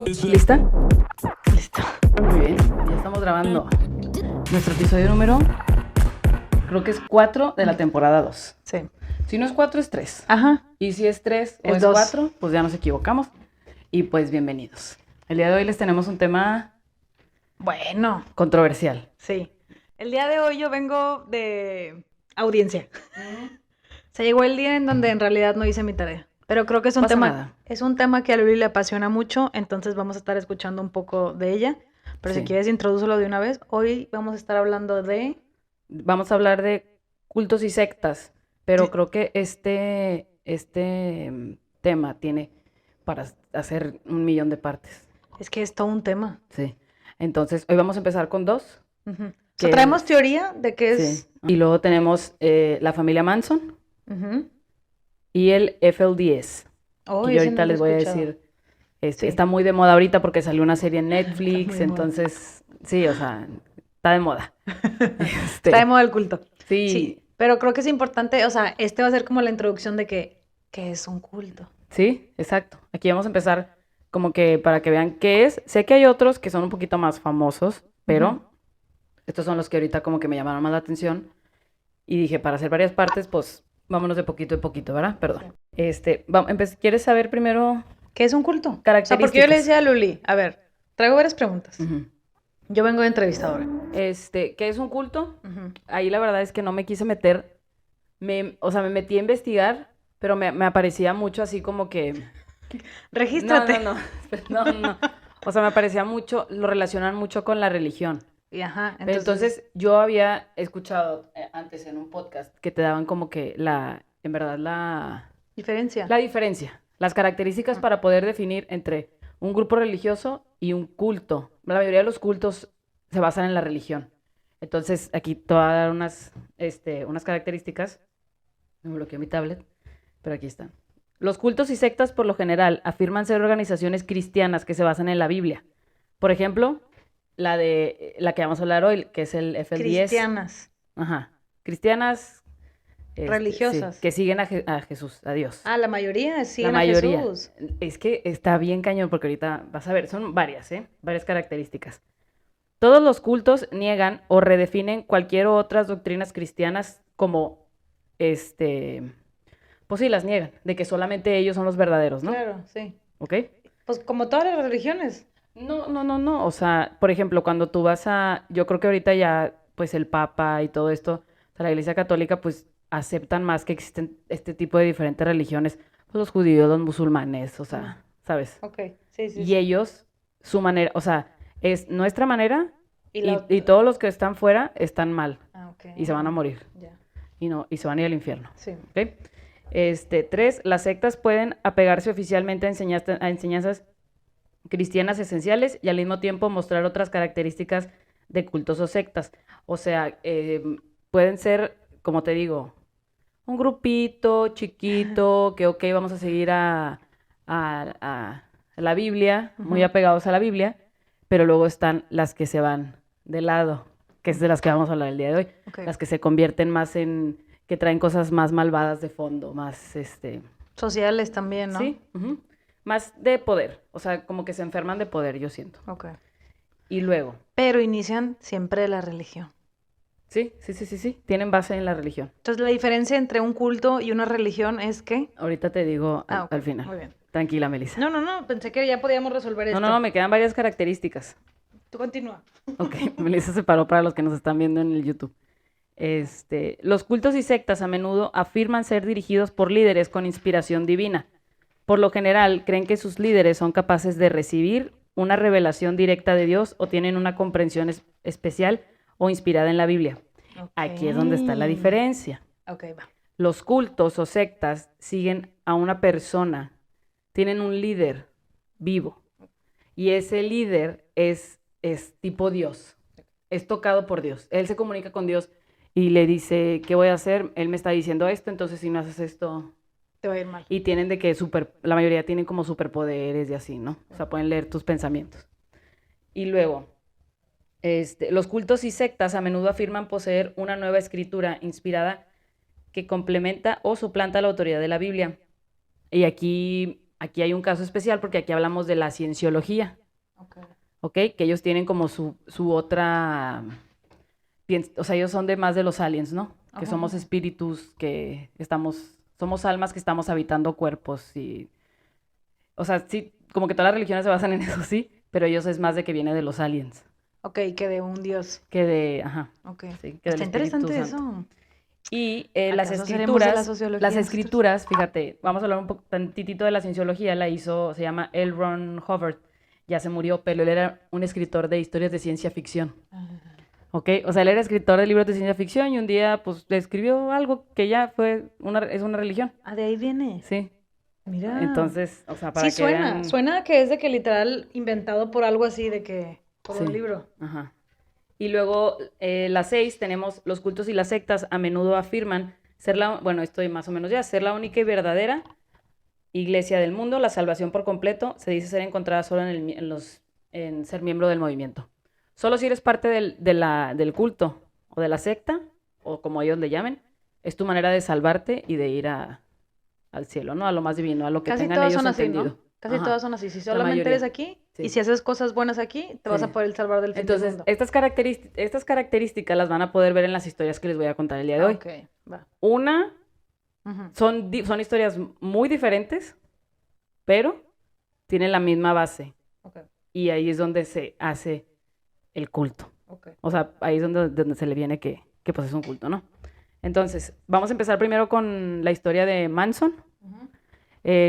¿Lista? Listo. Muy bien, ya estamos grabando nuestro episodio número, creo que es 4 de la temporada 2. Sí. Si no es 4, es 3. Ajá. Y si es 3 o Es es 2. 4, pues ya nos equivocamos. Y pues bienvenidos. El día de hoy les tenemos un tema Bueno, controversial. sí. El día de hoy yo vengo de audiencia. Se llegó el día en donde en realidad no hice mi tarea. Pero creo que es un Pasa tema, nada. es un tema que a Luli le apasiona mucho, entonces vamos a estar escuchando un poco de ella. Pero Sí. si quieres, introdúcelo de una vez. Hoy vamos a estar hablando de... Vamos a hablar de cultos y sectas, pero Sí. creo que este tema tiene para hacer 1,000,000 de partes. Es que es todo un tema. Sí. Entonces, hoy vamos a empezar con 2. Ujú. O Que sea, traemos es- teoría de que es... Sí. Y luego tenemos la familia Manson Ujú. y el FLDS. Oh, Que yo ese ahorita no lo he les voy a escuchado. decir, Sí. está muy de moda ahorita porque salió una serie en muy Netflix, de moda. entonces, sí, o sea, está de moda. Está de moda el culto. Sí, Sí, pero creo que es importante, o sea, este va a ser como la introducción de que es un culto. sí, exacto. Aquí vamos a empezar como que para que vean qué es. Sé que hay otros que son un poquito más famosos, pero Ujú. estos son los que ahorita como que me llamaron más la atención. Y dije, para hacer varias partes, pues vámonos de poquito en poquito, ¿verdad? Perdón. ¿Quieres saber primero ¿Qué es un culto? O sea, porque yo características? le decía a Luli, a ver, traigo varias preguntas. Ujú. Yo vengo de entrevistadora. ¿Qué es un culto? Ujú. Ahí la verdad es que no me quise meter, o sea, me metí a investigar, pero me aparecía mucho así como que, Regístrate. no, o sea, me aparecía mucho, lo relacionan mucho con la religión. Y ajá, Pero entonces yo había escuchado antes en un podcast que te daban como que en verdad diferencia. la diferencia, las características para poder definir entre un grupo religioso y un culto. La mayoría de los cultos se basan en la religión. Entonces, aquí te voy a dar unas características. Me bloqueó mi tablet, pero aquí están. Los cultos y sectas, por lo general, afirman ser organizaciones cristianas que se basan en la Biblia. Por ejemplo, la que vamos a hablar hoy, que es el FLDS. Cristianas. Ajá. Cristianas. Religiosas. Sí, que siguen a Jesús, a Dios. Ah, la mayoría siguen La mayoría. a Jesús. Es que está bien cañón porque ahorita vas a ver, son varias, varias características. Todos los cultos niegan o redefinen cualquier otras doctrinas cristianas como, pues sí, las niegan, de que solamente ellos son los verdaderos, ¿no? Claro, sí. ¿Ok? Pues como todas las religiones. No. O sea, por ejemplo, cuando tú yo creo que ahorita ya, pues el Papa y todo esto, o sea, la Iglesia Católica, pues aceptan más que existen este tipo de diferentes religiones, pues los judíos, los musulmanes, o sea, ¿sabes? Ok, sí, sí. Y ellos, su manera, o sea, es nuestra manera Y y todos los que están fuera están mal Ah, ok. y se van a morir Ya, y se van a ir al infierno. sí. ¿Ok? 3, las sectas pueden apegarse oficialmente a enseñanzas cristianas esenciales y al mismo tiempo mostrar otras características de cultos o sectas. O sea, pueden ser, como te digo, un grupito chiquito que, ok, vamos a seguir a la Biblia, muy Ujú. apegados a la Biblia, pero luego están las que se van de lado, que es de las que vamos a hablar el día de hoy, Ok. las que se convierten más que traen cosas más malvadas de fondo, más, Sociales también, ¿no? sí, ujú, más de poder, o sea, como que se enferman de poder, yo siento. Ok. Y luego, Pero inician siempre de la religión. sí, tienen base en la religión. Entonces, la diferencia entre un culto y una religión es que... Ahorita te digo Ah, ok, al final. muy bien. Tranquila, Melissa. No, pensé que ya podíamos resolver esto. No, me quedan varias características. Tú continúa. Ok, Melissa se paró para los que nos están viendo en el YouTube. Los cultos y sectas a menudo afirman ser dirigidos por líderes con inspiración divina. Por lo general, creen que sus líderes son capaces de recibir una revelación directa de Dios o tienen una comprensión especial o inspirada en la Biblia. Aquí es donde está la diferencia. Ok, va. Los cultos o sectas siguen a una persona, tienen un líder vivo y ese líder es tipo Dios, es tocado por Dios. Él se comunica con Dios y le dice, ¿qué voy a hacer? Él me está diciendo esto, entonces si no haces esto... Te va a ir mal. Y tienen la mayoría tienen como superpoderes y así, ¿no? O sea, pueden leer tus pensamientos. Y luego, los cultos y sectas a menudo afirman poseer una nueva escritura inspirada que complementa o suplanta la autoridad de la Biblia. Y aquí aquí hay un caso especial porque aquí hablamos de la cienciología, ¿ok? Que ellos tienen como su otra, o sea, ellos son de más de los aliens, ¿no? Que somos espíritus, que somos almas que estamos habitando cuerpos y, o sea, sí, como que todas las religiones se basan en eso, sí, pero ellos es más de que viene de los aliens. Ok, que de un dios. Que de, ajá. Ok. Sí, que Está del Espíritu interesante Santo. eso. Y ¿Acaso seremos de la sociología las nosotros? escrituras, fíjate, vamos a hablar un poco tantitito de la cienciología, se llama L. Ron Hubbard, ya se murió, pero él era un escritor de historias de ciencia ficción. ¿Ok? O sea, él era escritor de libros de ciencia ficción y un día, pues, escribió algo que ya es una religión. Ah, de ahí viene. Sí. Mira. Entonces, o sea, para Sí, que vean... suena que es de que literal inventado por algo así, de que por un Sí. libro. Ajá. Y luego, las 6, tenemos los cultos y las sectas a menudo afirman ser bueno, esto más o menos ya, ser la única y verdadera iglesia del mundo, la salvación por completo, se dice ser encontrada solo en ser miembro del movimiento. Solo si eres parte del culto o de la secta, o como ellos le llamen, es tu manera de salvarte y de ir al cielo, ¿no? A lo más divino, a lo que Casi tengan todas ellos son así, entendido. ¿no? Casi Ajá. todas son así. Si La solamente mayoría. eres aquí Sí. y si haces cosas buenas aquí, te vas Sí. a poder salvar del fin del Entonces, mundo. estas características las van a poder ver en las historias que les voy a contar el día de hoy. Ok, va. Una, Ujú. son historias muy diferentes, pero tienen la misma base. Ok, Y ahí es donde se hace el culto. ok. O sea, ahí es donde se le viene que pues es un culto, ¿no? Entonces, vamos a empezar primero con la historia de Manson. Ujú.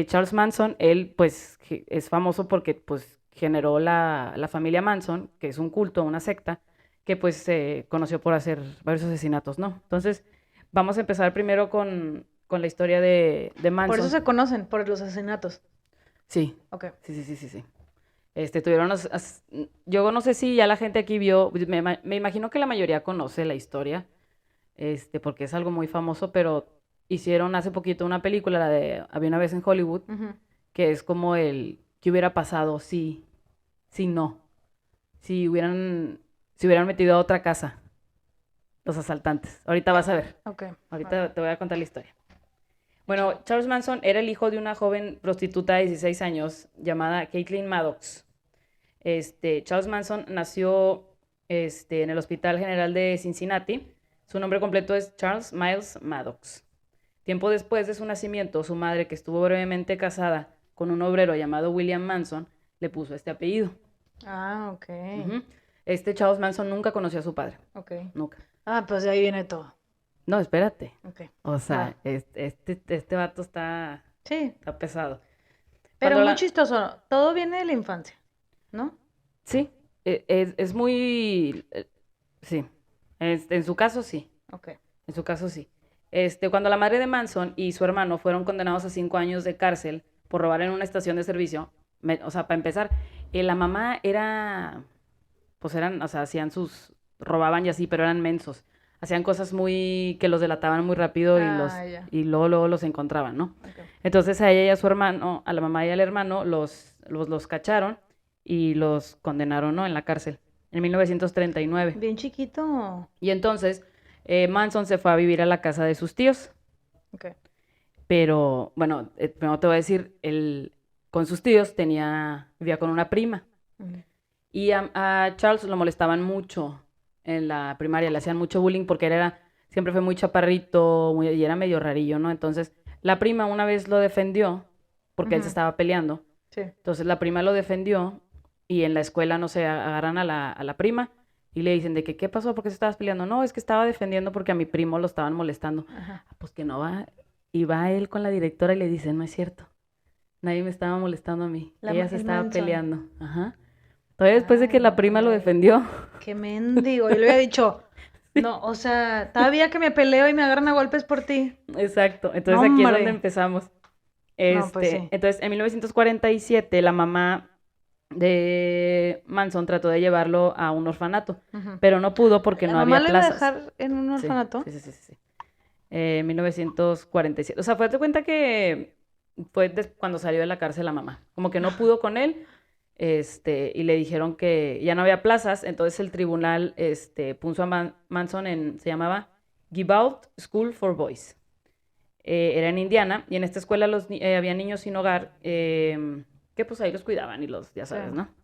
Charles Manson, él pues es famoso porque pues generó la familia Manson, que es un culto, una secta, que pues se conoció por hacer varios asesinatos, ¿no? Entonces, vamos a empezar primero con la historia de Manson. Por eso se conocen, por los asesinatos. Sí, Ok. sí. Tuvieron yo no sé si ya la gente aquí vio, me imagino que la mayoría conoce la historia, porque es algo muy famoso, pero hicieron hace poquito una película, la de Había una vez en Hollywood, Ujú. que es como ¿qué hubiera pasado si no? Si hubieran metido a otra casa los asaltantes. Ahorita vas a ver. Ok. Ahorita te voy a contar la historia. Bueno, Charles Manson era el hijo de una joven prostituta de 16 años llamada Caitlin Maddox. Charles Manson nació en el Hospital General de Cincinnati. Su nombre completo es Charles Miles Maddox. Tiempo después de su nacimiento, su madre, que estuvo brevemente casada con un obrero llamado William Manson, le puso este apellido. Ah, ok. Ujú. Charles Manson nunca conoció a su padre. Ok. Nunca. Ah, pues de ahí viene todo. No, espérate. Ok. O sea, Va. este vato está Sí, pesado. pero Cuando muy chistoso. Todo viene de la infancia, ¿no? Sí, es muy... sí, en su caso sí, Ok. en su caso sí. Cuando la madre de Manson y su hermano fueron condenados a 5 años de cárcel por robar en una estación de servicio, o sea, para empezar, la mamá pues o sea, robaban y así, pero eran mensos. Hacían cosas que los delataban muy rápido Ya. y luego los encontraban, ¿no? Ok. Entonces a ella y a su hermano, a la mamá y al hermano, los cacharon y los condenaron, ¿no? En la cárcel, en 1939. Bien chiquito. Y entonces Manson se fue a vivir a la casa de sus tíos. Ok. Pero, bueno, primero te voy a decir, con sus tíos vivía con una prima. Ujú. Y a Charles lo molestaban mucho en la primaria, le hacían mucho bullying porque siempre fue muy chaparrito y era medio rarillo, ¿no? Entonces, la prima una vez lo defendió porque él se Ujú. estaba peleando. Sí. Entonces, la prima lo defendió y en la escuela, no sé, agarran a la prima y le dicen de que, ¿qué pasó? ¿Por qué se estabas peleando? No, es que estaba defendiendo porque a mi primo lo estaban molestando. Ajá. Pues que no va. Y va él con la directora y le dice, no es cierto. Nadie me estaba molestando a mí. Ella se el estaba Manson. peleando. Ajá. Todavía después de que la prima lo Ay. defendió. Qué mendigo. Yo le había dicho, no, o sea, todavía que me peleo y me agarran a golpes por ti. Exacto. Entonces No, aquí es hombre. donde empezamos. No, pues sí. Entonces, en 1947, la mamá de Manson trató de llevarlo a un orfanato, Ujú. pero no pudo porque ¿La no mamá había lo iba a plazas. dejar en un orfanato? Sí. 1947. O sea, fue de cuenta que fue cuando salió de la cárcel la mamá. Como que no pudo con él, y le dijeron que ya no había plazas, entonces el tribunal, puso a Manson se llamaba Give Out School for Boys. era en Indiana, y en esta escuela había niños sin hogar, que pues ahí los cuidaban y ya sabes, ¿no? O sea,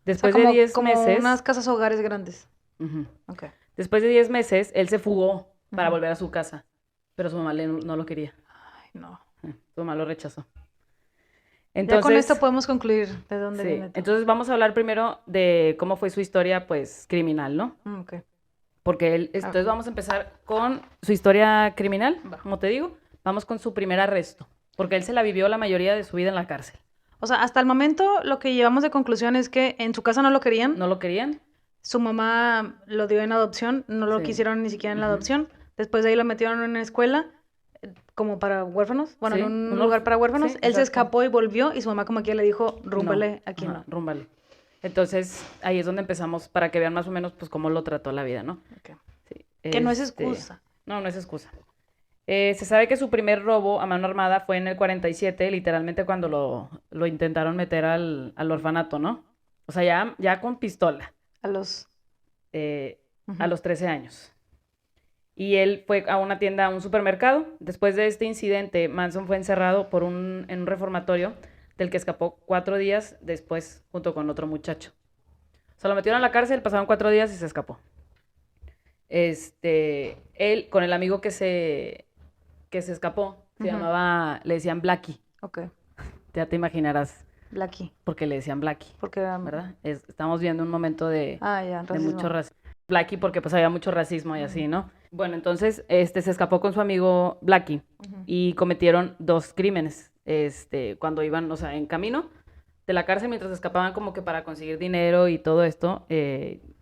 Después de 10 como meses, unas casas hogares grandes. ujú, Ok. después de 10 meses, él se fugó para Ujú. volver a su casa, pero su mamá no lo quería. Ay, no. Su mamá lo rechazó. Ya con Entonces, esto podemos concluir de dónde sí, viene todo. entonces vamos a hablar primero de cómo fue su historia, pues, criminal, ¿no? Ok. Porque entonces vamos a empezar con su historia criminal, Va. como te digo. Vamos con su primer arresto, porque él se la vivió la mayoría de su vida en la cárcel. O sea, hasta el momento lo que llevamos de conclusión es que en su casa no lo querían. ¿No lo querían? Su mamá lo dio en adopción, no lo Sí. quisieron ni siquiera en la Ujú. adopción. Después de ahí lo metieron en una escuela como para huérfanos. Bueno, Sí, en un un lugar para huérfanos. sí, Él se exacto. escapó y volvió y su mamá como que le dijo, rúmbale, aquí Ajá, no. rúmbale. Entonces, ahí es donde empezamos para que vean más o menos pues cómo lo trató la vida, ¿no? Ok. Sí, Que no es excusa. No, no es excusa. Se sabe que su primer robo a mano armada fue en el 47, literalmente cuando lo intentaron meter al orfanato, ¿no? O sea, ya con pistola, A los... a los 13 años. Y él fue a una tienda, a un supermercado. Después de este incidente, Manson fue encerrado en un reformatorio del que escapó 4 días después junto con otro muchacho. O sea, lo metieron a la cárcel, pasaron 4 días y se escapó. Él, con el amigo que se escapó, le decían Blackie. Ok. Ya te imaginarás Blackie. por qué le decían Blackie, Porque... ¿verdad? Estamos viendo un momento de ya, de racismo. mucho racismo. Blackie porque pues había mucho racismo y así, ¿no? Bueno, entonces se escapó con su amigo Blackie y cometieron 2 crímenes cuando iban, o sea, en camino de la cárcel mientras escapaban como que para conseguir dinero y todo esto,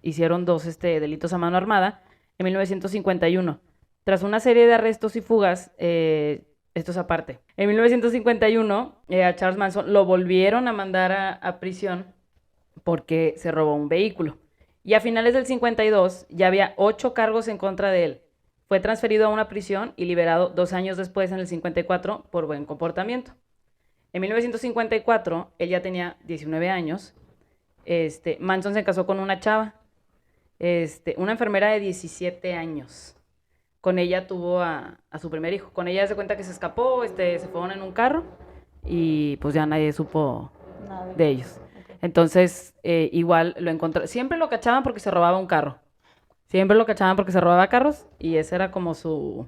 hicieron 2 delitos a mano armada en 1951. Tras una serie de arrestos y fugas, esto es aparte. En 1951 a Charles Manson lo volvieron a mandar a prisión porque se robó un vehículo. Y a finales del 52 ya había 8 cargos en contra de él. Fue transferido a una prisión y liberado 2 años después, en el 54, por buen comportamiento. En 1954, él ya tenía 19 años. Manson se casó con una chava, una enfermera de 17 años. Con ella tuvo a su primer hijo. Con ella se cuenta que se escapó, se fueron en un carro y pues ya nadie supo Nada. de ellos. Entonces, igual lo encontró. Siempre lo cachaban porque se robaba un carro. Siempre lo cachaban porque se robaba carros y esa era como su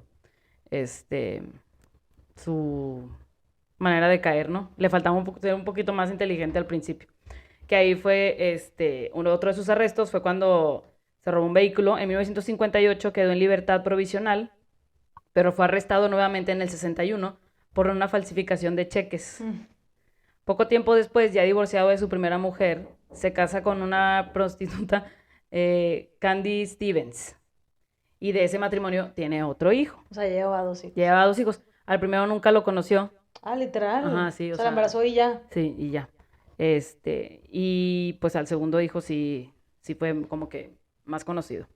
manera de caer, ¿no? Le faltaba ser un poquito más inteligente al principio. Que ahí fue, otro de sus arrestos fue cuando se robó un vehículo. En 1958 quedó en libertad provisional, pero fue arrestado nuevamente en el 61 por una falsificación de cheques. Poco tiempo después, ya divorciado de su primera mujer, se casa con una prostituta, Candy Stevens. Y de ese matrimonio tiene otro hijo. O sea, lleva 2 hijos. Lleva 2 hijos. Al primero nunca lo conoció. Ah, literal. Ajá, sí, o sea, la embarazó y ya. Sí, y ya. Y pues al segundo hijo sí fue como que más conocido.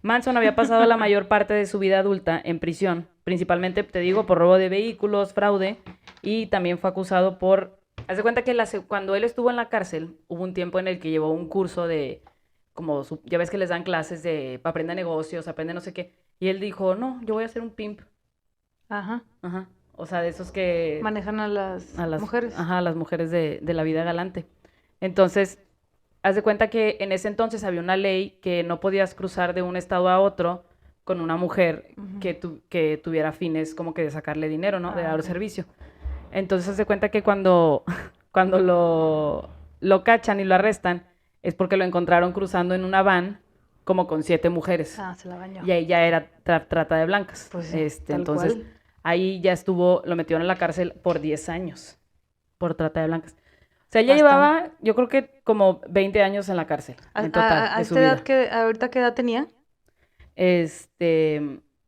Manson había pasado la mayor parte de su vida adulta en prisión, principalmente, te digo, por robo de vehículos, fraude, y también fue acusado por... Haz de cuenta que cuando él estuvo en la cárcel, hubo un tiempo en el que llevó un curso de, ya ves que les dan clases de, aprende negocios, aprende no sé qué, y él dijo, no, yo voy a ser un pimp. Ajá. Ajá. O sea, de esos que... Manejan a las mujeres. Ajá, a las mujeres de la vida galante. Entonces, haz de cuenta que en ese entonces había una ley que no podías cruzar de un estado a otro con una mujer que tuviera fines como que de sacarle dinero, ¿no? De dar servicio. Entonces, haz de cuenta que cuando lo cachan y lo arrestan, es porque lo encontraron cruzando en una van como con 7 mujeres. Ah, se la bañó. Y ahí ya era trata de blancas. Pues sí, tal entonces, cual. ahí ya lo metieron en la cárcel por 10 años por trata de blancas. O sea, ella Bastante. llevaba, yo creo que como 20 años en la cárcel, en total, de su vida. ¿Ahorita qué edad tenía?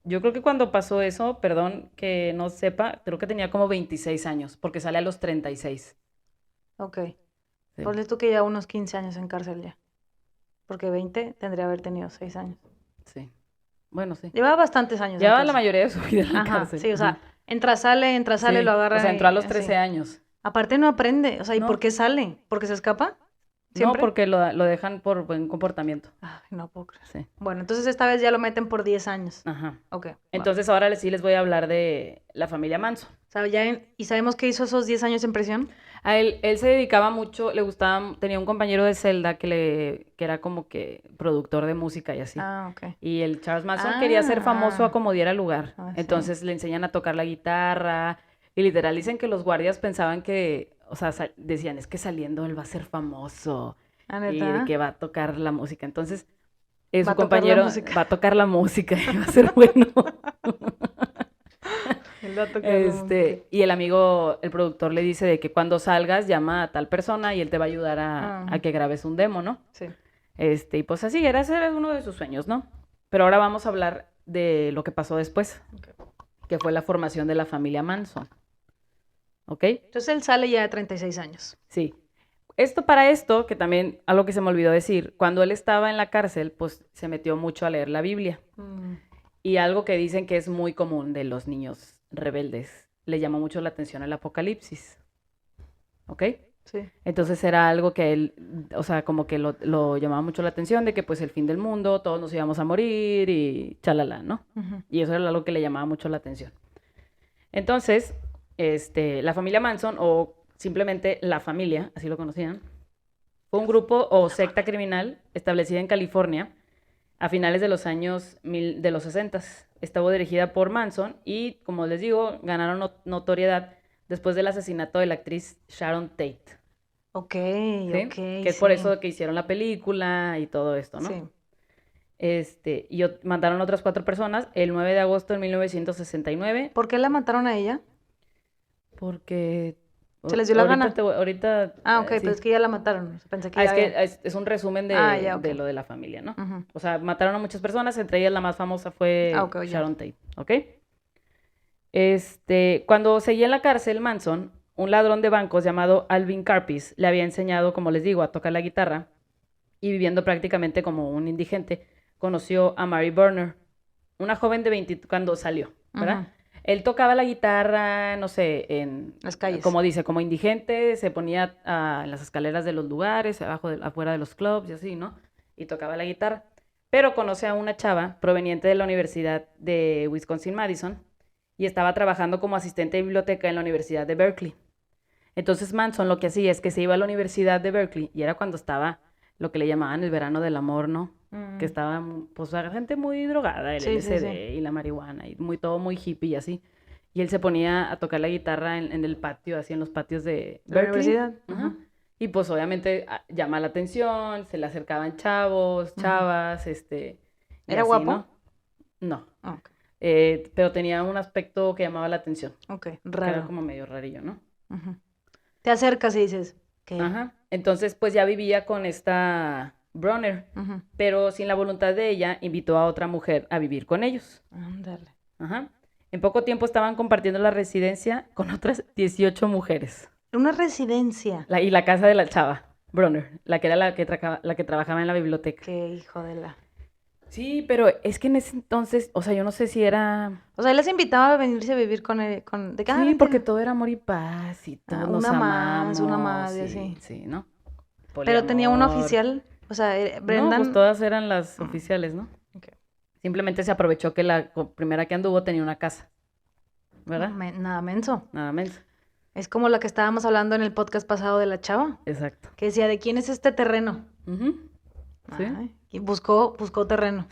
Yo creo que cuando pasó eso, perdón que no sepa, creo que tenía como 26 años, porque sale a los 36. Ok. Sí. Ponle tú que ya unos 15 años en cárcel ya. Porque 20 tendría haber tenido 6 años. Sí. Bueno, sí. Llevaba bastantes años. Llevaba en la cárcel. mayoría de su vida en la Ajá, cárcel. sí, o sea, Ajá. entra, sale, Sí, lo agarra. o sea, entró a los y 13 así. años. Aparte no aprende, o sea, ¿y No. por qué sale? ¿Porque se escapa? ¿Siempre? No, porque lo dejan por buen comportamiento. Ay, no puedo creer. Sí. Bueno, entonces esta vez ya lo meten por 10 años. Ajá. Ok. Va. Entonces ahora sí les voy a hablar de la familia Manson. ¿Y sabemos qué hizo esos 10 años en prisión? A él se dedicaba mucho, le gustaba, tenía un compañero de celda que era como que productor de música y así. Ah, ok. Y el Charles Manson quería ser famoso a como diera lugar. Ah, sí. Entonces le enseñan a tocar la guitarra. Y literal dicen que los guardias pensaban que, o sea, decían, es que saliendo él va a ser famoso. ¿Ah, Y neta? de que va a tocar la música. Entonces, Va su a tocar la compañero música. va a tocar la música y va a ser bueno. Él va a tocar la música. Y el amigo, el productor le dice de que cuando salgas llama a tal persona y él te va a ayudar a que grabes un demo, ¿no? Sí. Y pues así, ese era uno de sus sueños, ¿no? Pero ahora vamos a hablar de lo que pasó después, Ok. que fue la formación de la familia Manson. ¿Ok? Entonces él sale ya de 36 años. Sí. Para esto, que también algo que se me olvidó decir, cuando él estaba en la cárcel, pues se metió mucho a leer la Biblia. Y algo que dicen que es muy común de los niños rebeldes, le llamó mucho la atención el Apocalipsis. ¿Ok? Sí. Entonces era algo que él, o sea, como que lo llamaba mucho la atención de que pues el fin del mundo, todos nos íbamos a morir y chalala, ¿no? Ujú. Y eso era algo que le llamaba mucho la atención. Entonces, la familia Manson, o simplemente la familia, así lo conocían, fue un grupo o secta criminal establecida en California a finales de los años de los 60. Estuvo dirigida por Manson y, como les digo, ganaron notoriedad después del asesinato de la actriz Sharon Tate. Ok, ¿Sí? ok, Que es por sí. eso que hicieron la película y todo esto, ¿no? Sí. Y mataron a otras 4 personas el 9 de agosto de 1969 ¿Por qué la mataron a ella? porque... ¿Se les dio la gana? Ahorita... Ah, ok, sí. pero es que ya la mataron. Pensé que Es ya que había- es un resumen de, ya, ok. de lo de la familia, ¿no? Ujú. O sea, mataron a muchas personas, entre ellas la más famosa fue Ok, ya. Sharon Tate, ¿ok? Cuando seguía en la cárcel, Manson, un ladrón de bancos llamado Alvin Karpis, le había enseñado, como les digo, a tocar la guitarra y viviendo prácticamente como un indigente, conoció a Mary Burner, una joven de 20 cuando salió, ¿verdad? Ujú. Él tocaba la guitarra, no sé, en Las calles. como dice, como indigente, se ponía en las escaleras de los lugares, afuera de los clubs y así, ¿no? Y tocaba la guitarra. Pero conoce a una chava proveniente de la Universidad de Wisconsin-Madison y estaba trabajando como asistente de biblioteca en la Universidad de Berkeley. Entonces Manson lo que hacía es que se iba a la Universidad de Berkeley y era cuando estaba lo que le llamaban el verano del amor, ¿no? Que estaba, pues, la gente muy drogada, el Sí, sí, LSD y la marihuana, y todo muy hippie y así. Y él se ponía a tocar la guitarra en el patio, así en los patios de ¿De la Berkeley. universidad? Ajá. Ujú. Y pues obviamente llama la atención, se le acercaban chavos, chavas, y ¿Era así, guapo? ¿no? No, Ah, ok. pero tenía un aspecto que llamaba la atención, Ok, que raro. era como medio rarillo, ¿no? Ujú. Te acercas y dices, ¿qué? Ajá. Entonces, pues ya vivía con esta Bronner, Ujú. pero sin la voluntad de ella, invitó a otra mujer a vivir con ellos. Ándale. Ajá. En poco tiempo estaban compartiendo la residencia con otras 18 mujeres. Una residencia. Y la casa de la chava, Bronner, la que era la que trabajaba en la biblioteca. Qué hijo de la... Sí, pero es que en ese entonces, o sea, yo no sé si era... O sea, él les invitaba a venirse a vivir con él, de cada Sí, porque todo era amor y paz y todos nos una más, una amamos más, y y así. sí, ¿no? Pero tenía una Poliamor. oficial, o sea, No, Brendan... pues todas eran las oficiales, ¿no? Ok. Simplemente se aprovechó que la primera que anduvo tenía una casa, ¿verdad? Nada menso. Nada menos. Es como la que estábamos hablando en el podcast pasado de la chava, Exacto. que decía, ¿de quién es este terreno? Ujú. Sí. Ay, y buscó terreno.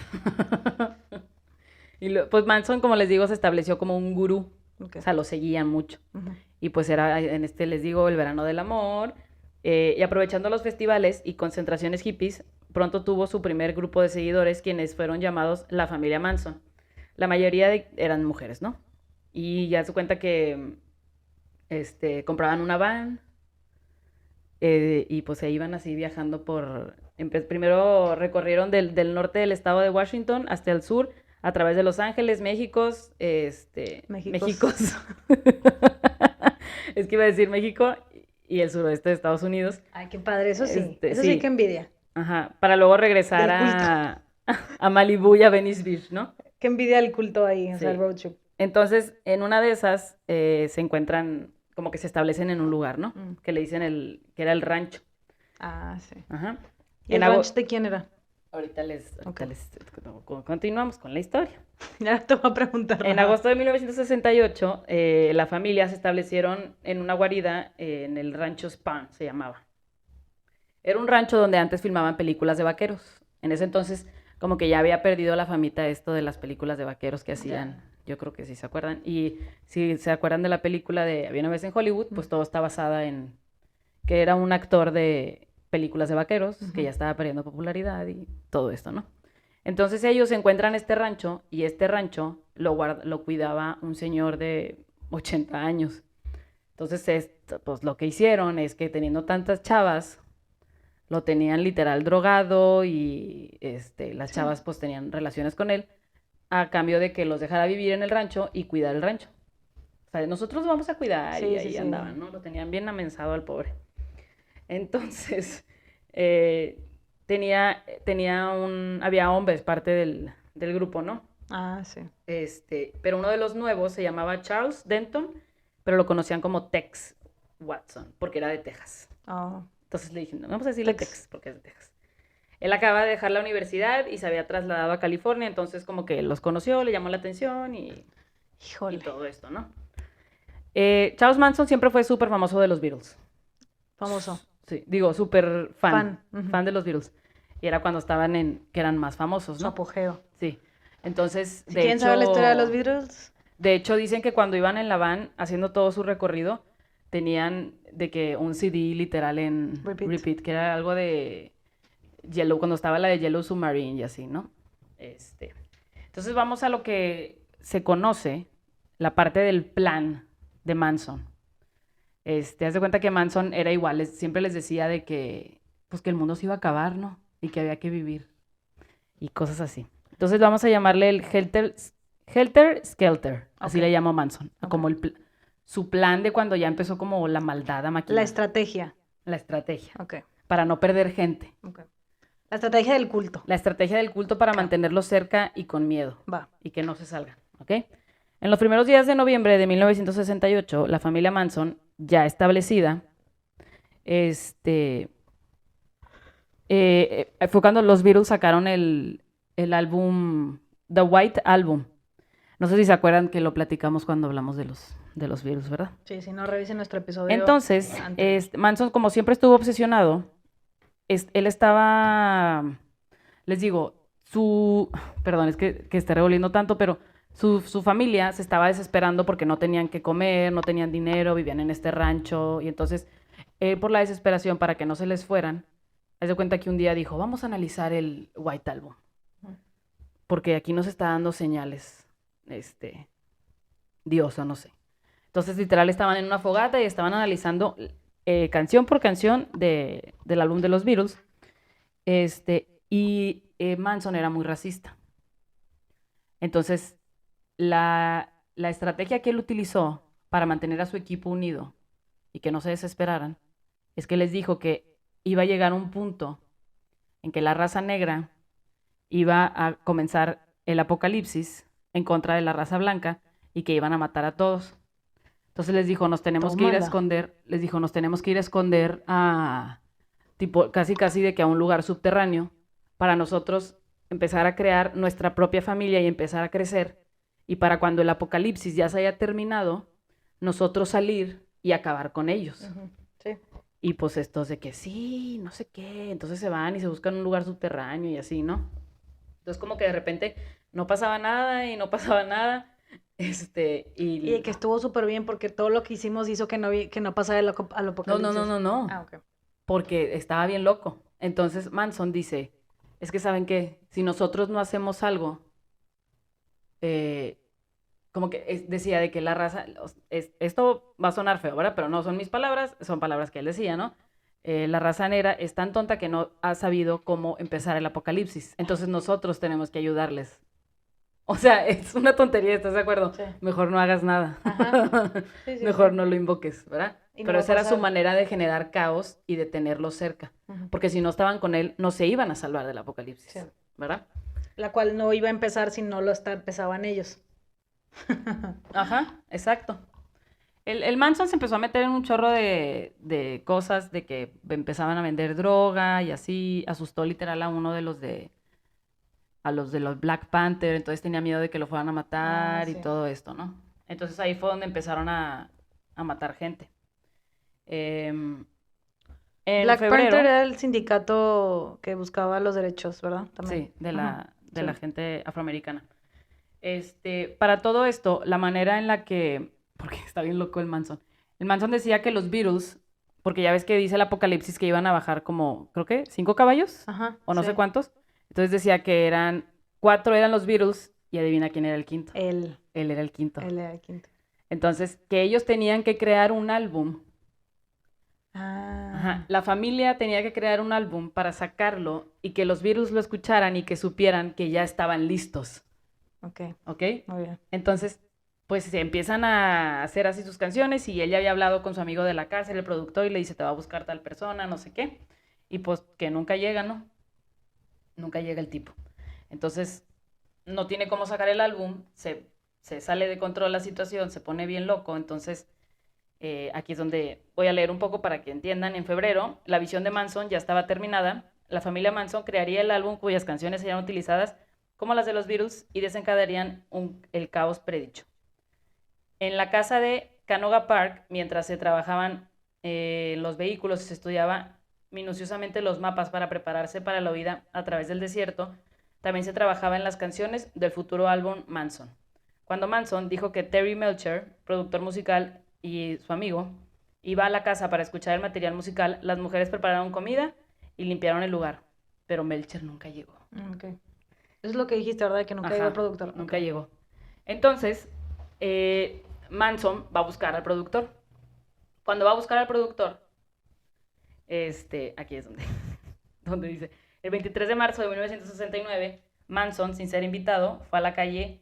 Y pues Manson, como les digo, se estableció como un gurú. Ok. O sea, lo seguían mucho. Ujú. Y pues era les digo, el verano del amor. Y aprovechando los festivales y concentraciones hippies, pronto tuvo su primer grupo de seguidores, quienes fueron llamados la familia Manson. La mayoría eran mujeres, ¿no? Y ya se cuenta que compraban una van y pues se iban así viajando primero recorrieron del norte del estado de Washington hasta el sur, a través de Los Ángeles, Méxicos. Méxicos. Es que iba a decir México y el suroeste de Estados Unidos. Ay, qué padre, eso sí. Eso Sí. sí que envidia. Ajá, para luego regresar a Malibú y a Venice Beach, ¿no? Qué envidia el culto ahí, o sea, Sí. el road trip. Entonces, en una de esas se encuentran, como que se establecen en un lugar, ¿no? Que le dicen que era el rancho. Ah, sí. Ajá. ¿Y el ranch de quién era? Ahorita continuamos con la historia. Ya te voy a preguntar. En agosto de 1968, la familia se establecieron en una guarida en el rancho Spahn, se llamaba. Era un rancho donde antes filmaban películas de vaqueros. En ese entonces, como que ya había perdido la famita esto de las películas de vaqueros que hacían. Yo creo que sí se acuerdan. Y si se acuerdan de la película de Había una vez en Hollywood, pues todo está basada en que era un actor de películas de vaqueros, que ya estaba perdiendo popularidad y todo esto, ¿no? Entonces ellos encuentran este rancho y este rancho lo cuidaba un señor de 80 años. Entonces, pues lo que hicieron es que teniendo tantas chavas, lo tenían literal drogado y las chavas pues tenían relaciones con él a cambio de que los dejara vivir en el rancho y cuidar el rancho. O sea, nosotros vamos a cuidar y ahí andaban, ¿no? Lo tenían bien amensado al pobre. Entonces, había hombres parte del grupo, ¿no? Ah, sí. Pero uno de los nuevos se llamaba Charles Denton, pero lo conocían como Tex Watson, porque era de Texas. Oh. Entonces le dije, no, vamos a decirle Tex, porque es de Texas. Él acaba de dejar la universidad y se había trasladado a California, entonces como que los conoció, le llamó la atención y todo esto, ¿no? Charles Manson siempre fue súper famoso de los Beatles. Famoso. Sí, digo, súper fan de los Beatles. Y era cuando estaban que eran más famosos, ¿no? Su apogeo. Sí. Entonces, ¿Quién sabe la historia de los Beatles? De hecho, dicen que cuando iban en la van haciendo todo su recorrido, tenían de que un CD literal en repeat, que era algo de Yellow, cuando estaba la de Yellow Submarine y así, ¿no? Entonces vamos a lo que se conoce, la parte del plan de Manson. Haz de cuenta que Manson era igual, siempre les decía de que, pues que el mundo se iba a acabar, ¿no? Y que había que vivir. Y cosas así. Entonces vamos a llamarle el Helter Skelter, así le llamo Manson, como su plan de cuando ya empezó como la maldad a maquinar. La estrategia. La estrategia. Ok. Para no perder gente. Ok. La estrategia del culto. La estrategia del culto para mantenerlos cerca y con miedo. Va. Y que no se salgan, ¿ok? En los primeros días de noviembre de 1968, la familia Manson, ya establecida, fue cuando los Beatles sacaron el álbum, The White Album. No sé si se acuerdan que lo platicamos cuando hablamos de los Beatles, ¿verdad? Sí, si no, revisen nuestro episodio. Entonces, Manson, como siempre estuvo obsesionado, él estaba, les digo, perdón, es que esté revolviendo tanto, pero su familia se estaba desesperando porque no tenían que comer, no tenían dinero, vivían en este rancho, y entonces, por la desesperación, para que no se les fueran, haz de cuenta que un día dijo, vamos a analizar el White Album, porque aquí nos está dando señales, Dios o no sé. Entonces, literal, estaban en una fogata y estaban analizando canción por canción del álbum de los Beatles, y Manson era muy racista. Entonces, la estrategia que él utilizó para mantener a su equipo unido y que no se desesperaran es que les dijo que iba a llegar un punto en que la raza negra iba a comenzar el apocalipsis en contra de la raza blanca y que iban a matar a todos. Entonces les dijo, nos tenemos que ir a esconder a, tipo, casi de que a un lugar subterráneo para nosotros empezar a crear nuestra propia familia y empezar a crecer, y para cuando el apocalipsis ya se haya terminado, nosotros salir y acabar con ellos. Sí. Y pues estos de que sí, no sé qué, entonces se van y se buscan un lugar subterráneo y así, ¿no? Entonces como que de repente no pasaba nada y no pasaba nada. Y que estuvo súper bien porque todo lo que hicimos hizo que no pasara al apocalipsis. No. Ah, ok. Porque estaba bien loco. Entonces Manson dice, es que ¿saben qué? Si nosotros no hacemos algo, como que decía de que la raza, esto va a sonar feo, ¿verdad? Pero no son mis palabras, son palabras que él decía, ¿no? La raza negra es tan tonta que no ha sabido cómo empezar el apocalipsis. Entonces nosotros tenemos que ayudarles. O sea, es una tontería, ¿estás de acuerdo? Sí. Mejor no hagas nada. Ajá. Sí, Mejor no lo invoques, ¿verdad? Y Pero no esa va a era su pasar. manera de generar caos y de tenerlos cerca. Porque si no estaban con él, no se iban a salvar del apocalipsis, Sí. ¿verdad? La cual no iba a empezar si no empezaban ellos. Ajá, exacto. El Manson se empezó a meter en un chorro de cosas, de que empezaban a vender droga y así, asustó literal a uno a los de los Black Panther, entonces tenía miedo de que lo fueran a matar y sí. todo esto, ¿no? Entonces ahí fue donde empezaron a matar gente. En Black febrero, Panther era el sindicato que buscaba los derechos, ¿verdad? También. sí, de Ajá, la sí. gente afroamericana. Para todo esto, la manera en la que, porque está bien loco el Manson decía que los Beatles, porque ya ves que dice el Apocalipsis que iban a bajar como, creo que, 5 caballos, Ajá, o no sé sí. cuántos, entonces decía que 4 eran los Beatles, y adivina quién era el quinto. Él Él era el quinto. era el quinto. Entonces, que ellos tenían que crear un álbum. Ah, Ajá. La familia tenía que crear un álbum para sacarlo y que los Beatles lo escucharan y que supieran que ya estaban listos. ok, ¿Ok? muy bien. Entonces, pues se empiezan a hacer así sus canciones y él ya había hablado con su amigo de la cárcel, el productor, y le dice, te va a buscar tal persona, no sé qué. Y pues que nunca llega, ¿no? Nunca llega el tipo. Entonces, no tiene cómo sacar el álbum, se sale de control la situación, se pone bien loco. Entonces, aquí es donde voy a leer un poco para que entiendan. En febrero, la visión de Manson ya estaba terminada. La familia Manson crearía el álbum cuyas canciones serían utilizadas como las de los Beatles y desencadenarían el caos predicho. En la casa de Canoga Park, mientras se trabajaban los vehículos y se estudiaba minuciosamente los mapas para prepararse para la huida a través del desierto, también se trabajaba en las canciones del futuro álbum Manson. Cuando Manson dijo que Terry Melcher, productor musical, y su amigo, iba a la casa para escuchar el material musical, las mujeres prepararon comida y limpiaron el lugar, pero Melcher nunca llegó. Ok. Eso es lo que dijiste, ¿verdad? Que nunca llegó el Ajá, productor. nunca Ok. llegó. Entonces, Manson va a buscar al productor. Cuando va a buscar al productor, aquí es donde, donde dice, el 23 de marzo de 1969, Manson, sin ser invitado, fue a la calle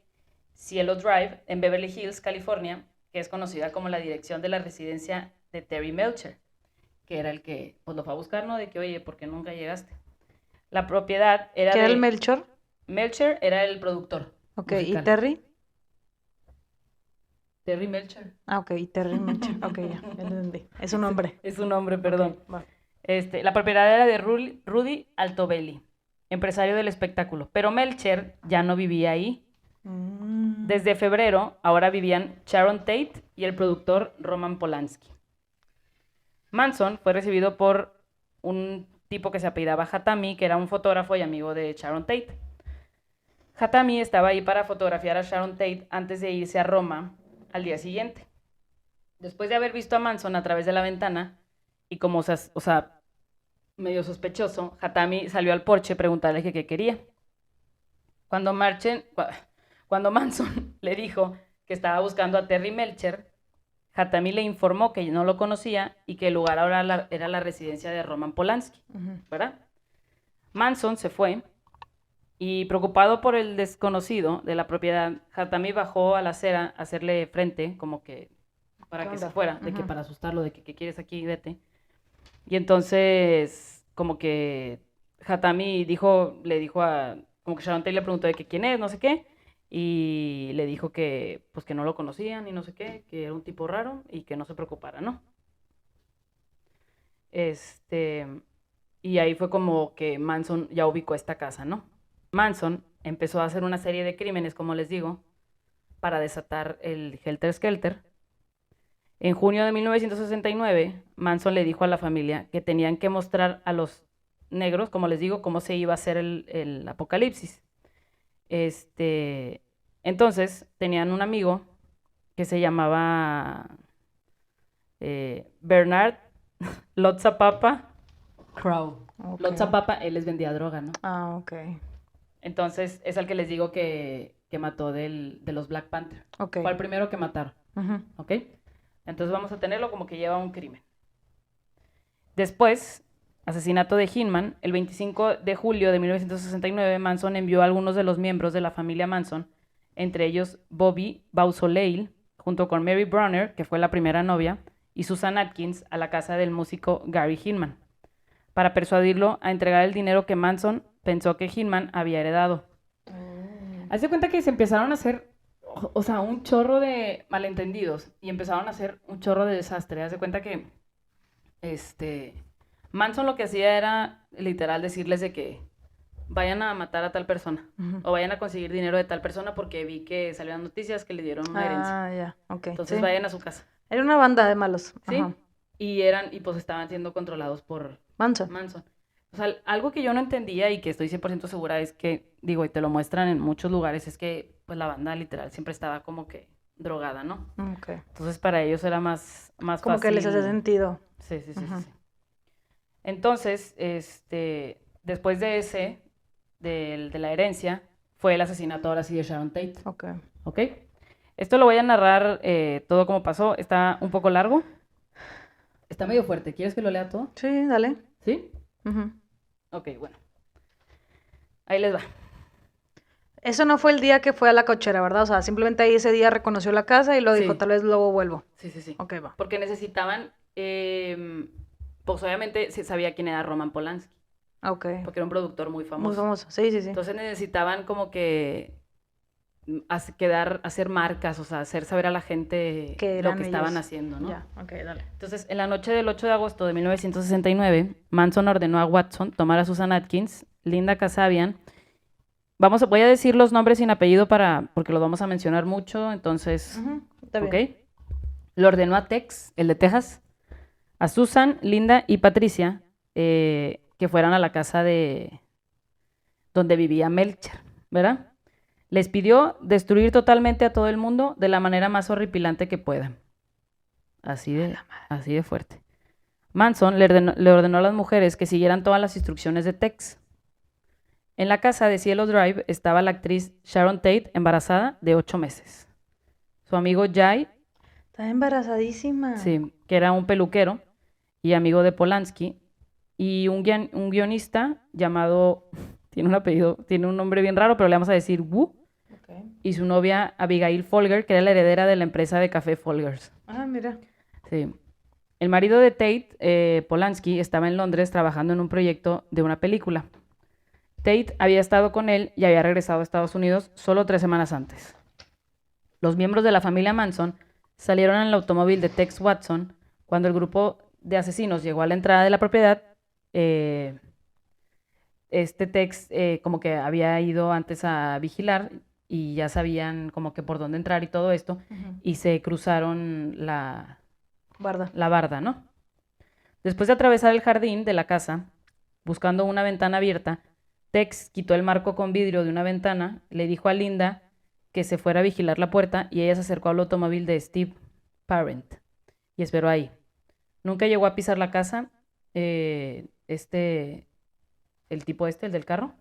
Cielo Drive en Beverly Hills, California, que es conocida como la dirección de la residencia de Terry Melcher, que era el que pues, lo fue a buscar, ¿no? De que, oye, ¿por qué nunca llegaste? La propiedad era ¿Qué era el de... Melchor? Melcher era el productor Ok, ¿y musical. Terry? Terry Melcher. Ah, ok, y Terry Melcher. Ok, ya entendí. Es un hombre. Es un nombre, Ok, perdón. va. La propiedad era de Rudy Altobelli, empresario del espectáculo, pero Melcher ya no vivía ahí. Desde febrero, ahora vivían Sharon Tate y el productor Roman Polanski. Manson fue recibido por un tipo que se apellidaba Hatami, que era un fotógrafo y amigo de Sharon Tate. Hatami estaba ahí para fotografiar a Sharon Tate antes de irse a Roma al día siguiente. Después de haber visto a Manson a través de la ventana y como, o sea, medio sospechoso, Hatami salió al porche a preguntarle qué quería. Cuando Manson le dijo que estaba buscando a Terry Melcher, Hatami le informó que no lo conocía y que el lugar ahora era la residencia de Roman Polanski, ¿verdad? Manson se fue y preocupado por el desconocido de la propiedad, Hatami bajó a la acera a hacerle frente, como que para que se fuera, de que para asustarlo, de que quieres aquí, vete. Y entonces, como que Hatami le dijo como que Sharon Tate le preguntó de que quién es, no sé qué, y le dijo que, pues que no lo conocían y no sé qué, que era un tipo raro y que no se preocupara, ¿no? Y ahí fue como que Manson ya ubicó esta casa, ¿no? Manson empezó a hacer una serie de crímenes, como les digo, para desatar el Helter Skelter. En junio de 1969, Manson le dijo a la familia que tenían que mostrar a los negros, como les digo, cómo se iba a hacer el apocalipsis. Entonces, tenían un amigo que se llamaba Bernard Lotzapapa Crow. Okay. Lotzapapa, él les vendía droga, ¿no? Ah, ok. Entonces, es el que les digo que mató de los Black Panther. Ok. Fue el primero que mataron, Ujú. ¿ok? Entonces vamos a tenerlo como que lleva un crimen. Después, asesinato de Hinman. El 25 de julio de 1969, Manson envió a algunos de los miembros de la familia Manson, entre ellos Bobby Beausoleil, junto con Mary Brunner, que fue la primera novia, y Susan Atkins, a la casa del músico Gary Hinman, para persuadirlo a entregar el dinero que Manson pensó que Hinman había heredado. Haz de cuenta que se empezaron a hacer o sea, un chorro de malentendidos y empezaron a hacer un chorro de desastre. Haz de cuenta que, Manson lo que hacía era literal decirles de que vayan a matar a tal persona Ujú. o vayan a conseguir dinero de tal persona porque vi que salieron noticias que le dieron una herencia. Ah, ya, ok. Entonces Sí. vayan a su casa, Era una banda de malos. ¿sí? Ajá. Y pues estaban siendo controlados por Manson. Manson. O sea, algo que yo no entendía y que estoy 100% segura es que, digo, y te lo muestran en muchos lugares, es que pues la banda literal siempre estaba como que drogada, ¿no? Ok. Entonces para ellos era más Como que les hace fácil. sentido. Sí, sí, sí, Ujú. sí. Entonces, después de la herencia, fue el asesinato ahora sí de Sharon Tate, Ok. ¿ok? Esto lo voy a narrar todo como pasó. Está un poco largo. Está medio fuerte. ¿Quieres que lo lea todo? Sí, dale. ¿Sí? Ujú. Ok, bueno. Ahí les va. Eso no fue el día que fue a la cochera, ¿verdad? O sea, simplemente ahí ese día reconoció la casa y lo dijo, Sí. tal vez luego vuelvo. Sí, sí, sí. Ok, va. Porque necesitaban, pues obviamente se sabía quién era Roman Polanski, Ok. porque era un productor muy Muy famoso. famoso. Sí, sí, sí. Entonces necesitaban como que hacer marcas, o sea, hacer saber a la gente Que lo eran que estaban ellos. haciendo, ¿no? Ya, ok, dale. Entonces, en la noche del 8 de agosto de 1969, Manson ordenó a Watson tomar a Susan Atkins, Linda Kasabian. Voy a decir los nombres sin apellido porque los vamos a mencionar mucho, entonces, Ujú, está ¿ok? bien. Le ordenó a Tex, el de Texas, a Susan, Linda y Patricia que fueran a la casa de donde vivía Melcher, ¿verdad? Les pidió destruir totalmente a todo el mundo de la manera más horripilante que puedan. Así de fuerte. Manson le ordenó a las mujeres que siguieran todas las instrucciones de Tex. En la casa de Cielo Drive estaba la actriz Sharon Tate embarazada de 8 meses. Su amigo Jay, Está embarazadísima. sí, que era un peluquero y amigo de Polanski, y un guionista llamado, tiene un nombre bien raro, pero le vamos a decir Wu, Ok. y su novia Abigail Folger, que era la heredera de la empresa de café Folgers. Ah, mira. Sí. El marido de Tate, Polanski, estaba en Londres trabajando en un proyecto de una película. Tate había estado con él y había regresado a Estados Unidos solo 3 semanas antes. Los miembros de la familia Manson salieron en el automóvil de Tex Watson cuando el grupo de asesinos llegó a la entrada de la propiedad. eh, Tex como que había ido antes a vigilar y ya sabían como que por dónde entrar y todo esto Ujú. y se cruzaron Barda. la barda, ¿no? Después de atravesar el jardín de la casa, buscando una ventana abierta, Tex quitó el marco con vidrio de una ventana, le dijo a Linda que se fuera a vigilar la puerta y ella se acercó al automóvil de Steve Parent y esperó ahí. Nunca llegó a pisar la casa, el tipo el del carro.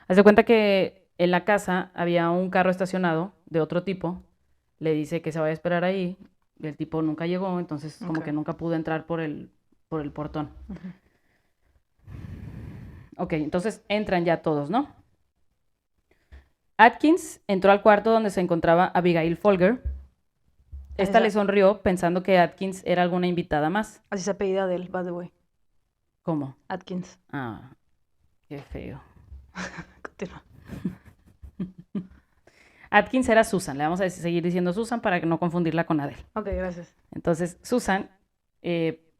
Haz de cuenta que en la casa había un carro estacionado de otro tipo, le dice que se vaya a esperar ahí, y el tipo nunca llegó, entonces como Ok. que nunca pudo entrar por el portón. Ujú. Ok, entonces entran ya todos, ¿no? Atkins entró al cuarto donde se encontraba Abigail Folger. Esta Esa- le sonrió pensando que Atkins era alguna invitada más. Así se apellida de él, by the way. ¿Cómo? Atkins. Ah, qué feo. Continúa. Atkins era Susan, le vamos a seguir diciendo Susan para no confundirla con Adele. Ok, gracias. Entonces, Susan,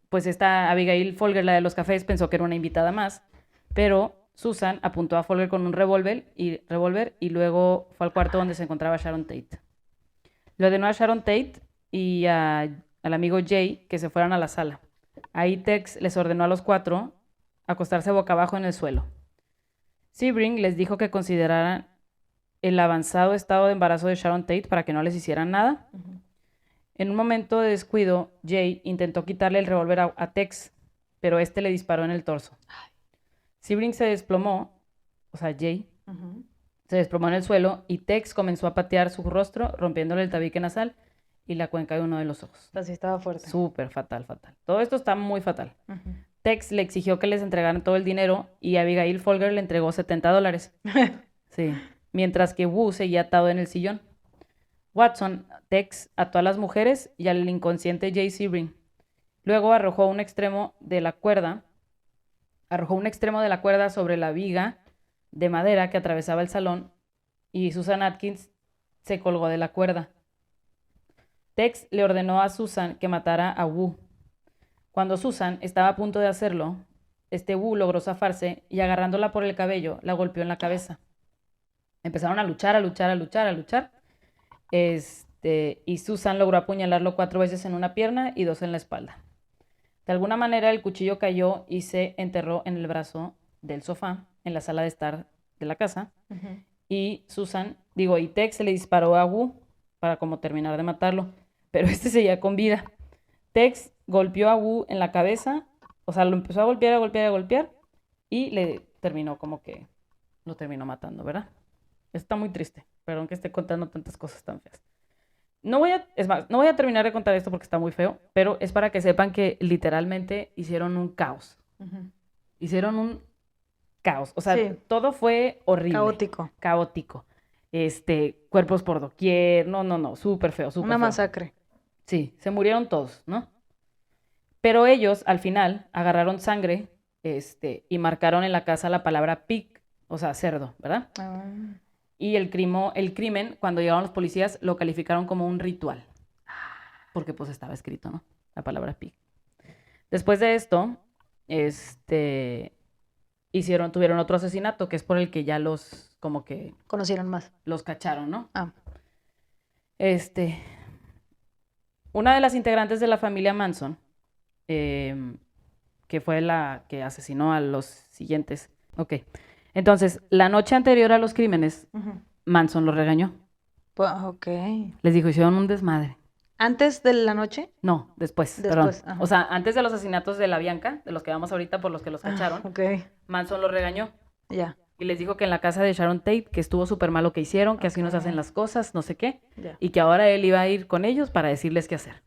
pues esta Abigail Folger, la de los cafés, pensó que era una invitada más, pero Susan apuntó a Folger con un revólver y luego fue al cuarto donde se encontraba Sharon Tate. Le ordenó a Sharon Tate y al amigo Jay que se fueran a la sala. Ahí Tex les ordenó a los 4 acostarse boca abajo en el suelo. Sebring les dijo que consideraran el avanzado estado de embarazo de Sharon Tate para que no les hicieran nada. Ujú. En un momento de descuido, Jay intentó quitarle el revólver a Tex, pero este le disparó en el torso. Sebring se desplomó, o sea, Jay Ujú. se desplomó en el suelo y Tex comenzó a patear su rostro, rompiéndole el tabique nasal y la cuenca de uno de los ojos. Así estaba fuerte. Súper fatal, fatal. Todo esto está muy fatal. Ujú. Tex le exigió que les entregaran todo el dinero y Abigail Folger le entregó $70. Sí. Mientras que Wu seguía atado en el sillón. Watson, Tex, ató a las mujeres y al inconsciente Jay Sebring. Luego arrojó un extremo de la cuerda sobre la viga de madera que atravesaba el salón y Susan Atkins se colgó de la cuerda. Tex le ordenó a Susan que matara a Wu. Cuando Susan estaba a punto de hacerlo, Wu logró zafarse y agarrándola por el cabello, la golpeó en la cabeza. Empezaron a luchar, a luchar, a luchar, a luchar. Y Susan logró apuñalarlo 4 veces en una pierna y 2 en la espalda. De alguna manera el cuchillo cayó y se enterró en el brazo del sofá, en la sala de estar de la casa. Y Tex se le disparó a Wu para como terminar de matarlo, pero seguía con vida. Tex golpeó a Wu en la cabeza, o sea, lo empezó a golpear, a golpear, a golpear, y lo terminó matando, ¿verdad? Está muy triste, perdón que esté contando tantas cosas tan feas. No voy a terminar de contar esto porque está muy feo, pero es para que sepan que literalmente hicieron un caos. Hicieron un caos, o sea, sí. Todo fue horrible. Caótico. Cuerpos por doquier, no, súper feo, súper feo. Una masacre. Sí, se murieron todos, ¿no? Pero ellos, al final, agarraron sangre, y marcaron en la casa la palabra pig, o sea, cerdo, ¿verdad? Y el crimen, cuando llegaron los policías, lo calificaron como un ritual. Porque pues estaba escrito, ¿no? La palabra pig. Después de esto, tuvieron otro asesinato, que es por el que ya conocieron más. Los cacharon, ¿no? Una de las integrantes de la familia Manson, que fue la que asesinó a los siguientes. Ok. Entonces, la noche anterior a los crímenes, Manson los regañó. Ok. Les dijo, hicieron un desmadre. ¿Antes de la noche? No, después. Perdón. O sea, antes de los asesinatos de la Bianca, de los que vamos ahorita por los que los cacharon, Manson los regañó. Ya. Y les dijo que en la casa de Sharon Tate, que estuvo súper mal lo que hicieron, que así no se hacen las cosas, no sé qué, y que ahora él iba a ir con ellos para decirles qué hacer.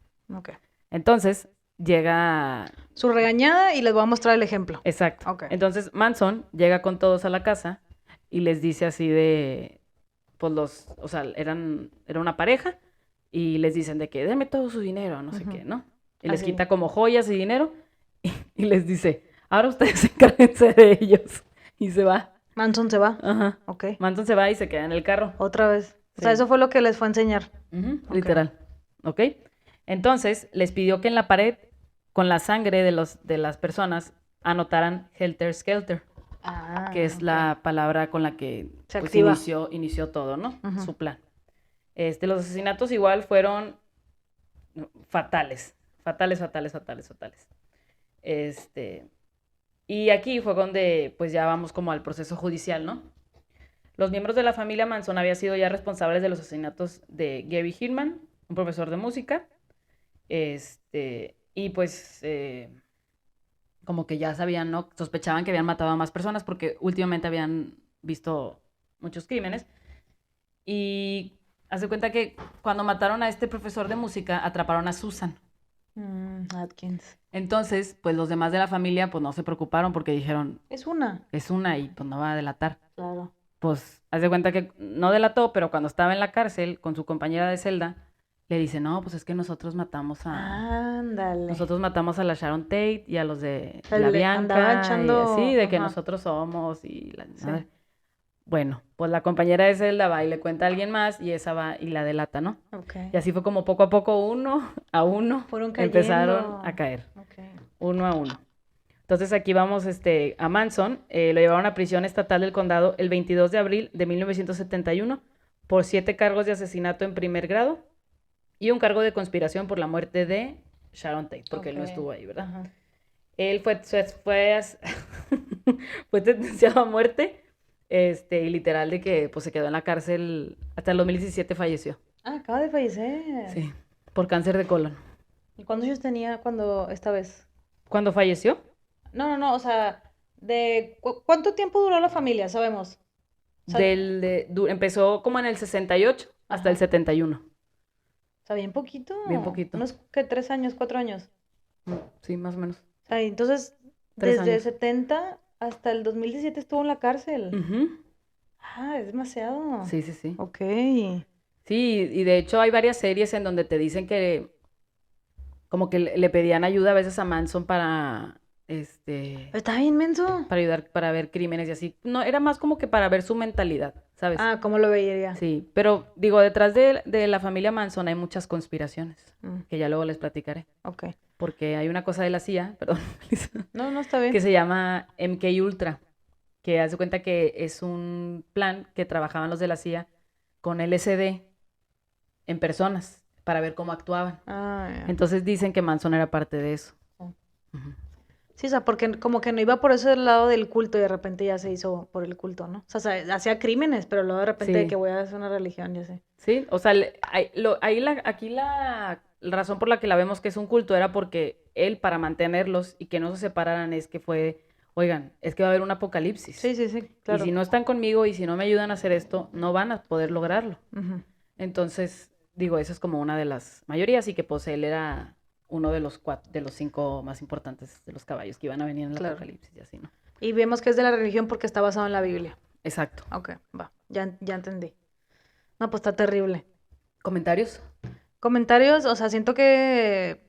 Entonces, llega... su regañada y les voy a mostrar el ejemplo. Exacto. Entonces, Manson llega con todos a la casa y les dice así de... Pues era una pareja y les dicen de que denme todo su dinero, no sé qué, ¿no? Y les quita como joyas y dinero y les dice, ahora ustedes encárguense de ellos. Y se va. Manson se va. Ajá. Manson se va y se queda en el carro. Otra vez. Sí. O sea, eso fue lo que les fue a enseñar. Literal. ¿Ok? Entonces, les pidió que en la pared, con la sangre de las personas, anotaran Helter Skelter. Que es la palabra con la que pues, inició todo, ¿no? Su plan. Los asesinatos igual fueron fatales. Fatales. Y aquí fue donde pues ya vamos como al proceso judicial, ¿no? Los miembros de la familia Manson habían sido ya responsables de los asesinatos de Gary Hirman, un profesor de música, y pues como que ya sabían, ¿no? Sospechaban que habían matado a más personas porque últimamente habían visto muchos crímenes. Y hace cuenta que cuando mataron a este profesor de música, atraparon a Susan. Atkins. Entonces, pues los demás de la familia pues no se preocuparon porque dijeron... Es una y pues no va a delatar. Claro. Pues hace cuenta que no delató, pero cuando estaba en la cárcel con su compañera de celda, le dice, no, pues es que nosotros matamos a... Ándale. Nosotros matamos a la Sharon Tate y a los de la Bianca echando... y así, de que nosotros somos y la... Sí. Bueno, pues la compañera de celda va y le cuenta a alguien más y esa va y la delata, ¿no? Y así fue como poco a poco, uno a uno, empezaron a caer. Uno a uno. Entonces aquí vamos a Manson, lo llevaron a prisión estatal del condado el 22 de abril de 1971 por 7 cargos de asesinato en primer grado y un cargo de conspiración por la muerte de Sharon Tate, porque él no estuvo ahí, ¿verdad? Él fue sentenciado a muerte. Y literal de que pues se quedó en la cárcel hasta el 2017 falleció. Acaba de fallecer. Sí, por cáncer de colon. ¿Y cuántos años tenía esta vez? ¿Cuándo falleció? No, o sea, ¿cuánto tiempo duró la familia? Sabemos. O sea, empezó como en el 68 hasta el 71. O sea, bien poquito. Bien poquito. ¿Unos qué, 3 años, 4 años? Sí, más o menos. O sea, entonces, desde 70 hasta el 2017 estuvo en la cárcel. Es demasiado. Sí, sí, sí. Ok. Sí, y de hecho hay varias series en donde te dicen que como que le pedían ayuda a veces a Manson para Está bien menso. para ayudar, para ver crímenes y así. No, era más como que para ver su mentalidad, ¿sabes? Ah, ¿cómo lo veía? Sí, pero digo, detrás de la familia Manson hay muchas conspiraciones, que ya luego les platicaré. Ok. Porque hay una cosa de la CIA, perdón, No, no está bien. que se llama MK Ultra, que hace cuenta que es un plan que trabajaban los de la CIA con LSD en personas para ver cómo actuaban. Ah, ya. Entonces dicen que Manson era parte de eso. Sí. Ujú. Sí, o sea, porque como que no iba por ese lado del culto y de repente ya se hizo por el culto, ¿no? O sea, hacía crímenes, pero luego de repente de Sí. que voy a hacer una religión, ya sé. Sí, o sea, aquí la razón por la que la vemos que es un culto era porque él, para mantenerlos y que no se separaran, es que fue, oigan, es que va a haber un apocalipsis. Sí, sí, sí, Y claro. si no están conmigo y si no me ayudan a hacer esto, no van a poder lograrlo. Ujú. Entonces, digo, esa es como una de las mayorías y que pues él era uno de los 5 más importantes de los caballos que iban a venir en el Claro. apocalipsis y así, ¿no? Y vemos que es de la religión porque está basado en la Biblia. Exacto. Ok, va, ya entendí. No, pues está terrible. ¿Comentarios? Comentarios, o sea, siento que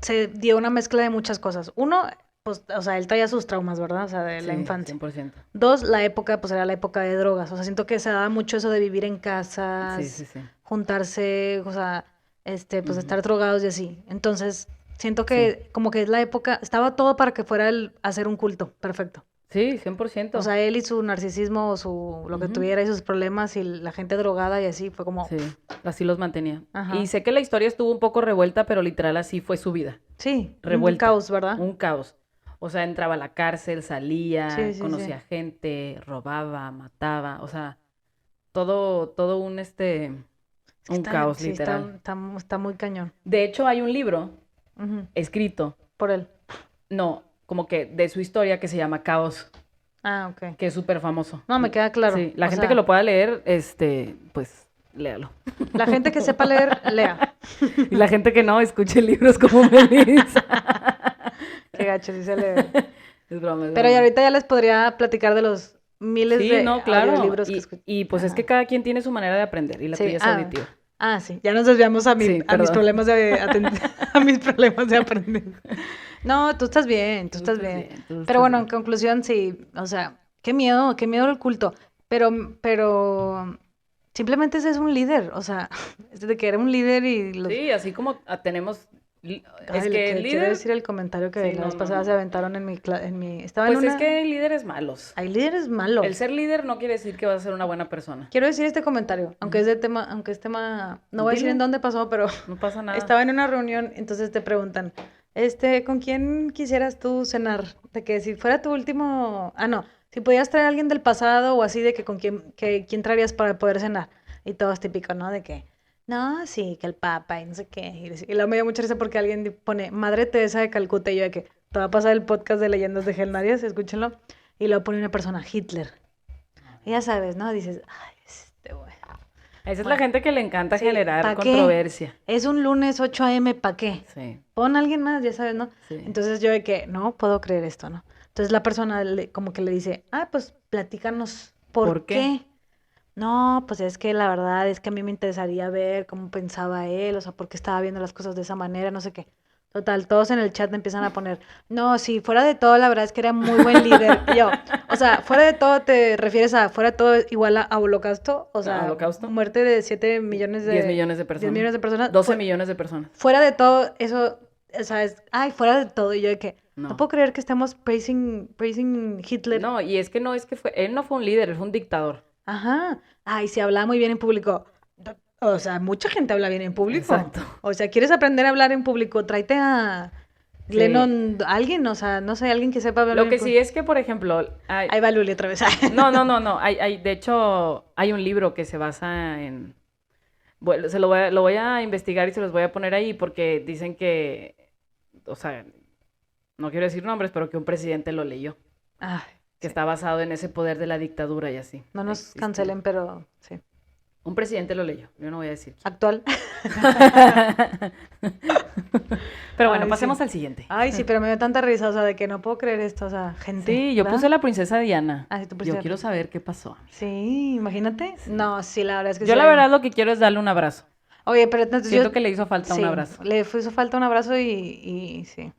se dio una mezcla de muchas cosas. Uno, pues, o sea, él traía sus traumas, ¿verdad? O sea, de la Sí, infancia. 100%. Dos, la época, pues era la época de drogas. O sea, siento que se daba mucho eso de vivir en casas, Sí, sí, sí. juntarse, o sea, pues Ujú. estar drogados y así. Entonces, siento Sí. que como que es la época, estaba todo para que fuera el hacer un culto, perfecto. Sí, 100%. O sea, él y su narcisismo o su lo que Ujú. tuviera y sus problemas y la gente drogada y así fue como Sí, así los mantenía. Ajá. Y sé que la historia estuvo un poco revuelta, pero literal así fue su vida. sí, un Revuelta. caos, ¿verdad? Un caos. O sea, entraba a la cárcel, salía, Sí, sí, conocía sí. gente, robaba, mataba, o sea, todo un Es que un caos sí, literal. está muy cañón. De hecho, hay un libro Ujú, escrito, por él. no, como que de su historia que se llama Caos, Ah, ok. que es súper famoso. No, me queda claro. Sí, la O gente sea, que lo pueda leer, pues, léalo. la gente que sepa leer, lea. Y la gente que no, escuche libros como Melissa. Qué gacho, sí se lee. Es broma, es Pero y broma. ahorita ya les podría platicar de los miles Sí, de no, claro. audiolibros que Y, escuché. y pues es que cada quien tiene su manera de aprender y la Sí, tuya es auditiva. sí, ya nos desviamos a Sí, a mis perdón. problemas de a mis problemas de aprender. No, tú estás bien, tú estás bien. tú Pero estás bueno, bien. en conclusión, sí, o sea, qué miedo el culto. Pero simplemente ese es un líder, o sea, es de que era un líder y los... Sí, así como tenemos... Es Ay, que el quiero líder... decir el comentario que Sí, la no, vez no, pasada se no. aventaron en estaba en Pues es una... que hay líderes malos. Hay líderes El malos. ser líder no quiere decir que vas a ser una buena persona. Quiero decir este comentario, aunque Ujú. aunque es tema, no voy a decir en Dilo. dónde pasó, pero No pasa nada. estaba en una reunión, entonces te preguntan, ¿con quién quisieras tú cenar? De que si fuera tu último, no, si pudieras traer a alguien del pasado o así, de que quién traerías para poder cenar. Y todo es típico, ¿no? De que, no, sí, que el Papa y no sé qué. Y luego me dio mucha risa porque alguien pone Madre Teresa de Calcuta y yo de que te va a pasar el podcast de Leyendas de Gelnarias, escúchenlo. Y luego pone una persona, Hitler. Y ya sabes, ¿no? Dices, ay, güey. Esa es la Bueno, gente que le encanta sí, generar ¿pa' qué? controversia. Es un lunes 8 a.m., ¿para qué? Sí, Pon a alguien más, ya sabes, ¿no? sí. Entonces yo de que, no puedo creer esto, ¿no? Entonces la persona como que le dice, pues platícanos, ¿por ¿Por qué? qué? No, pues es que la verdad es que a mí me interesaría ver cómo pensaba él, o sea, por qué estaba viendo las cosas de esa manera, no sé qué. Total, todos en el chat me empiezan a poner, no, sí, fuera de todo, la verdad es que era muy buen líder. Y yo, o sea, fuera de todo te refieres a, fuera de todo igual a holocausto, o sea, ¿Holocausto? muerte de 7 millones de... 10 millones de 10 personas. millones de personas. 12 millones de personas. Fuera de todo, eso, o sea, fuera de todo. Y yo de que, no No. puedo creer que estemos praising Hitler. No, y es que no, él no fue un líder, él fue un dictador. Ajá. Ay, se hablaba muy bien en público. O sea, mucha gente habla bien en público. Exacto. O sea, ¿quieres aprender a hablar en público? Tráete a Sí. Lennon, alguien, o sea, no sé, alguien que sepa hablar Lo bien que en sí es que, por ejemplo, Ahí va Luli otra vez. no. De hecho, hay un libro que se basa en. Bueno, lo voy a investigar y se los voy a poner ahí porque dicen que, o sea, no quiero decir nombres, pero que un presidente lo leyó, Ay, que sí. está basado en ese poder de la dictadura y así. No nos Existe. cancelen, pero sí. Un presidente lo leyó, yo no voy a decir. Actual. Pero bueno, Ay, pasemos sí. al siguiente. Ay, sí, pero me dio tanta risa, o sea, de que no puedo creer esto, o sea, gente. Sí, yo ¿verdad? puse la princesa Diana. Ah, sí, tú pusiste Yo la quiero princesa. saber qué pasó. Sí, imagínate. Sí. No, sí, la verdad es que Yo sí. la verdad lo que quiero es darle un abrazo. Oye, pero entonces Siento que le hizo falta un sí, abrazo. le hizo falta un abrazo y sí.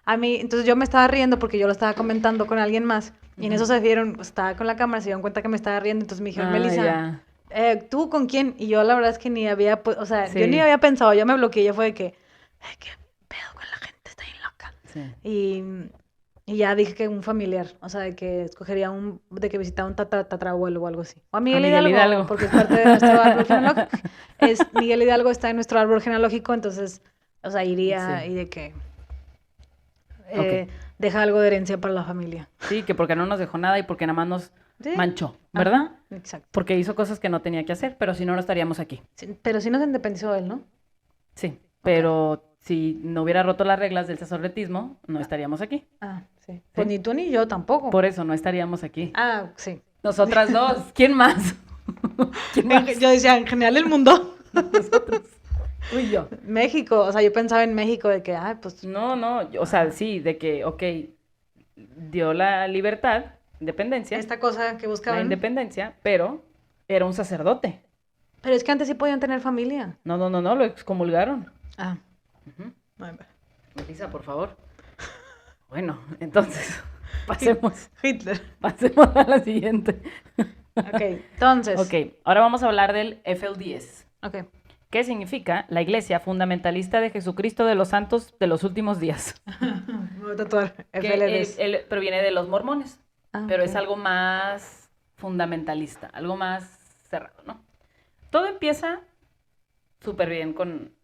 A mí, entonces yo me estaba riendo porque yo lo estaba comentando con alguien más. Y en eso se dieron, estaba con la cámara, se dieron cuenta que me estaba riendo. Entonces me dijeron, Melissa, ya. ¿Tú con quién? Y yo la verdad es que ni había, o sea, yo ni Sí. había pensado, yo me bloqueé, yo fue de que, ay, qué pedo con la gente, está bien loca. Sí. Y ya dije que un familiar, o sea, de que escogería de que visitara un tatarabuelo o algo así. O a Miguel Miguel Hidalgo, Hidalgo. porque es parte de nuestro árbol genealógico. Miguel Hidalgo está en nuestro árbol genealógico, entonces, o sea, iría Sí. y de que Ok. deja algo de herencia para la familia. Sí, que porque no nos dejó nada y porque nada más nos Sí. manchó, ¿verdad? Ajá, exacto. Porque hizo cosas que no tenía que hacer, pero si no, no estaríamos aquí. Sí, pero sí nos independizó él, ¿no? Sí, pero si no hubiera roto las reglas del sacerdotismo, no estaríamos aquí. Ah, sí. Pues ¿Sí? ni tú ni yo tampoco. Por eso no estaríamos aquí. Ah, sí. Nosotras dos. ¿Quién más? ¿Quién más? Yo decía, en general el mundo. Nosotros. Tú y yo. México, o sea, yo pensaba en México de que, ay, pues, No, no, o sea, sí, de que, ok, dio la libertad, independencia, esta cosa que la buscaban. independencia, pero era un sacerdote. Pero es que antes sí podían tener familia. No, no, no, no, lo excomulgaron. Ah. Ujú. Ay, Melissa, por favor. Bueno, entonces, pasemos a la siguiente. Ok, entonces. Ok, ahora vamos a hablar del FLDS. Ok. ¿Qué significa? La Iglesia Fundamentalista de Jesucristo de los Santos de los Últimos Días. Me voy a tatuar. Que FLDS. proviene de los mormones, Ah, pero ok. es algo más fundamentalista, algo más cerrado, ¿no? Todo empieza súper bien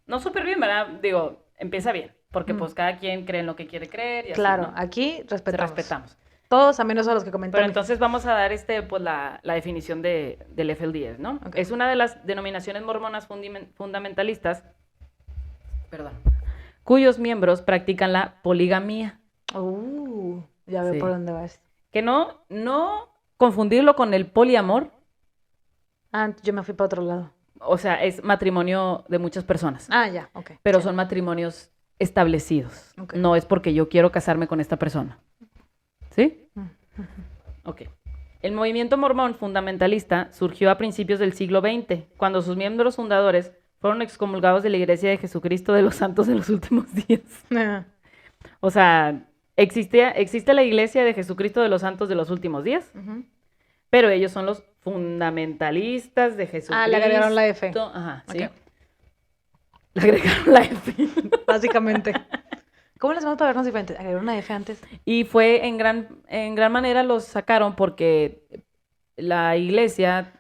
no súper bien, ¿verdad? Digo, empieza bien, porque pues cada quien cree en lo que quiere creer y así, Claro, ¿no? aquí Se respetamos. respetamos. Todos, a menos a los que Pero comentaron. entonces vamos a dar pues la definición del FLDS, ¿no? Ok. Es una de las denominaciones mormonas fundamentalistas, perdón, cuyos miembros practican la poligamía. Ya veo Sí. por dónde vas. Que no confundirlo con el poliamor, Ah, yo me fui para otro lado. o sea, es matrimonio de muchas personas, Ah, ya, ok. pero Sí. son matrimonios establecidos. Ok. No es porque yo quiero casarme con esta persona. ¿Sí? Ok. El movimiento mormón fundamentalista surgió a principios del siglo XX, cuando sus miembros fundadores fueron excomulgados de la Iglesia de Jesucristo de los Santos de los Últimos Días. O sea, existe la Iglesia de Jesucristo de los Santos de los Últimos Días, Ujú. pero ellos son los fundamentalistas de Jesucristo. Le agregaron la F. Ajá, sí. Ok. Le agregaron la F. Básicamente. ¿Cómo les vamos para vernos diferentes? Agregaron una F antes. Y fue en gran manera los sacaron porque la iglesia,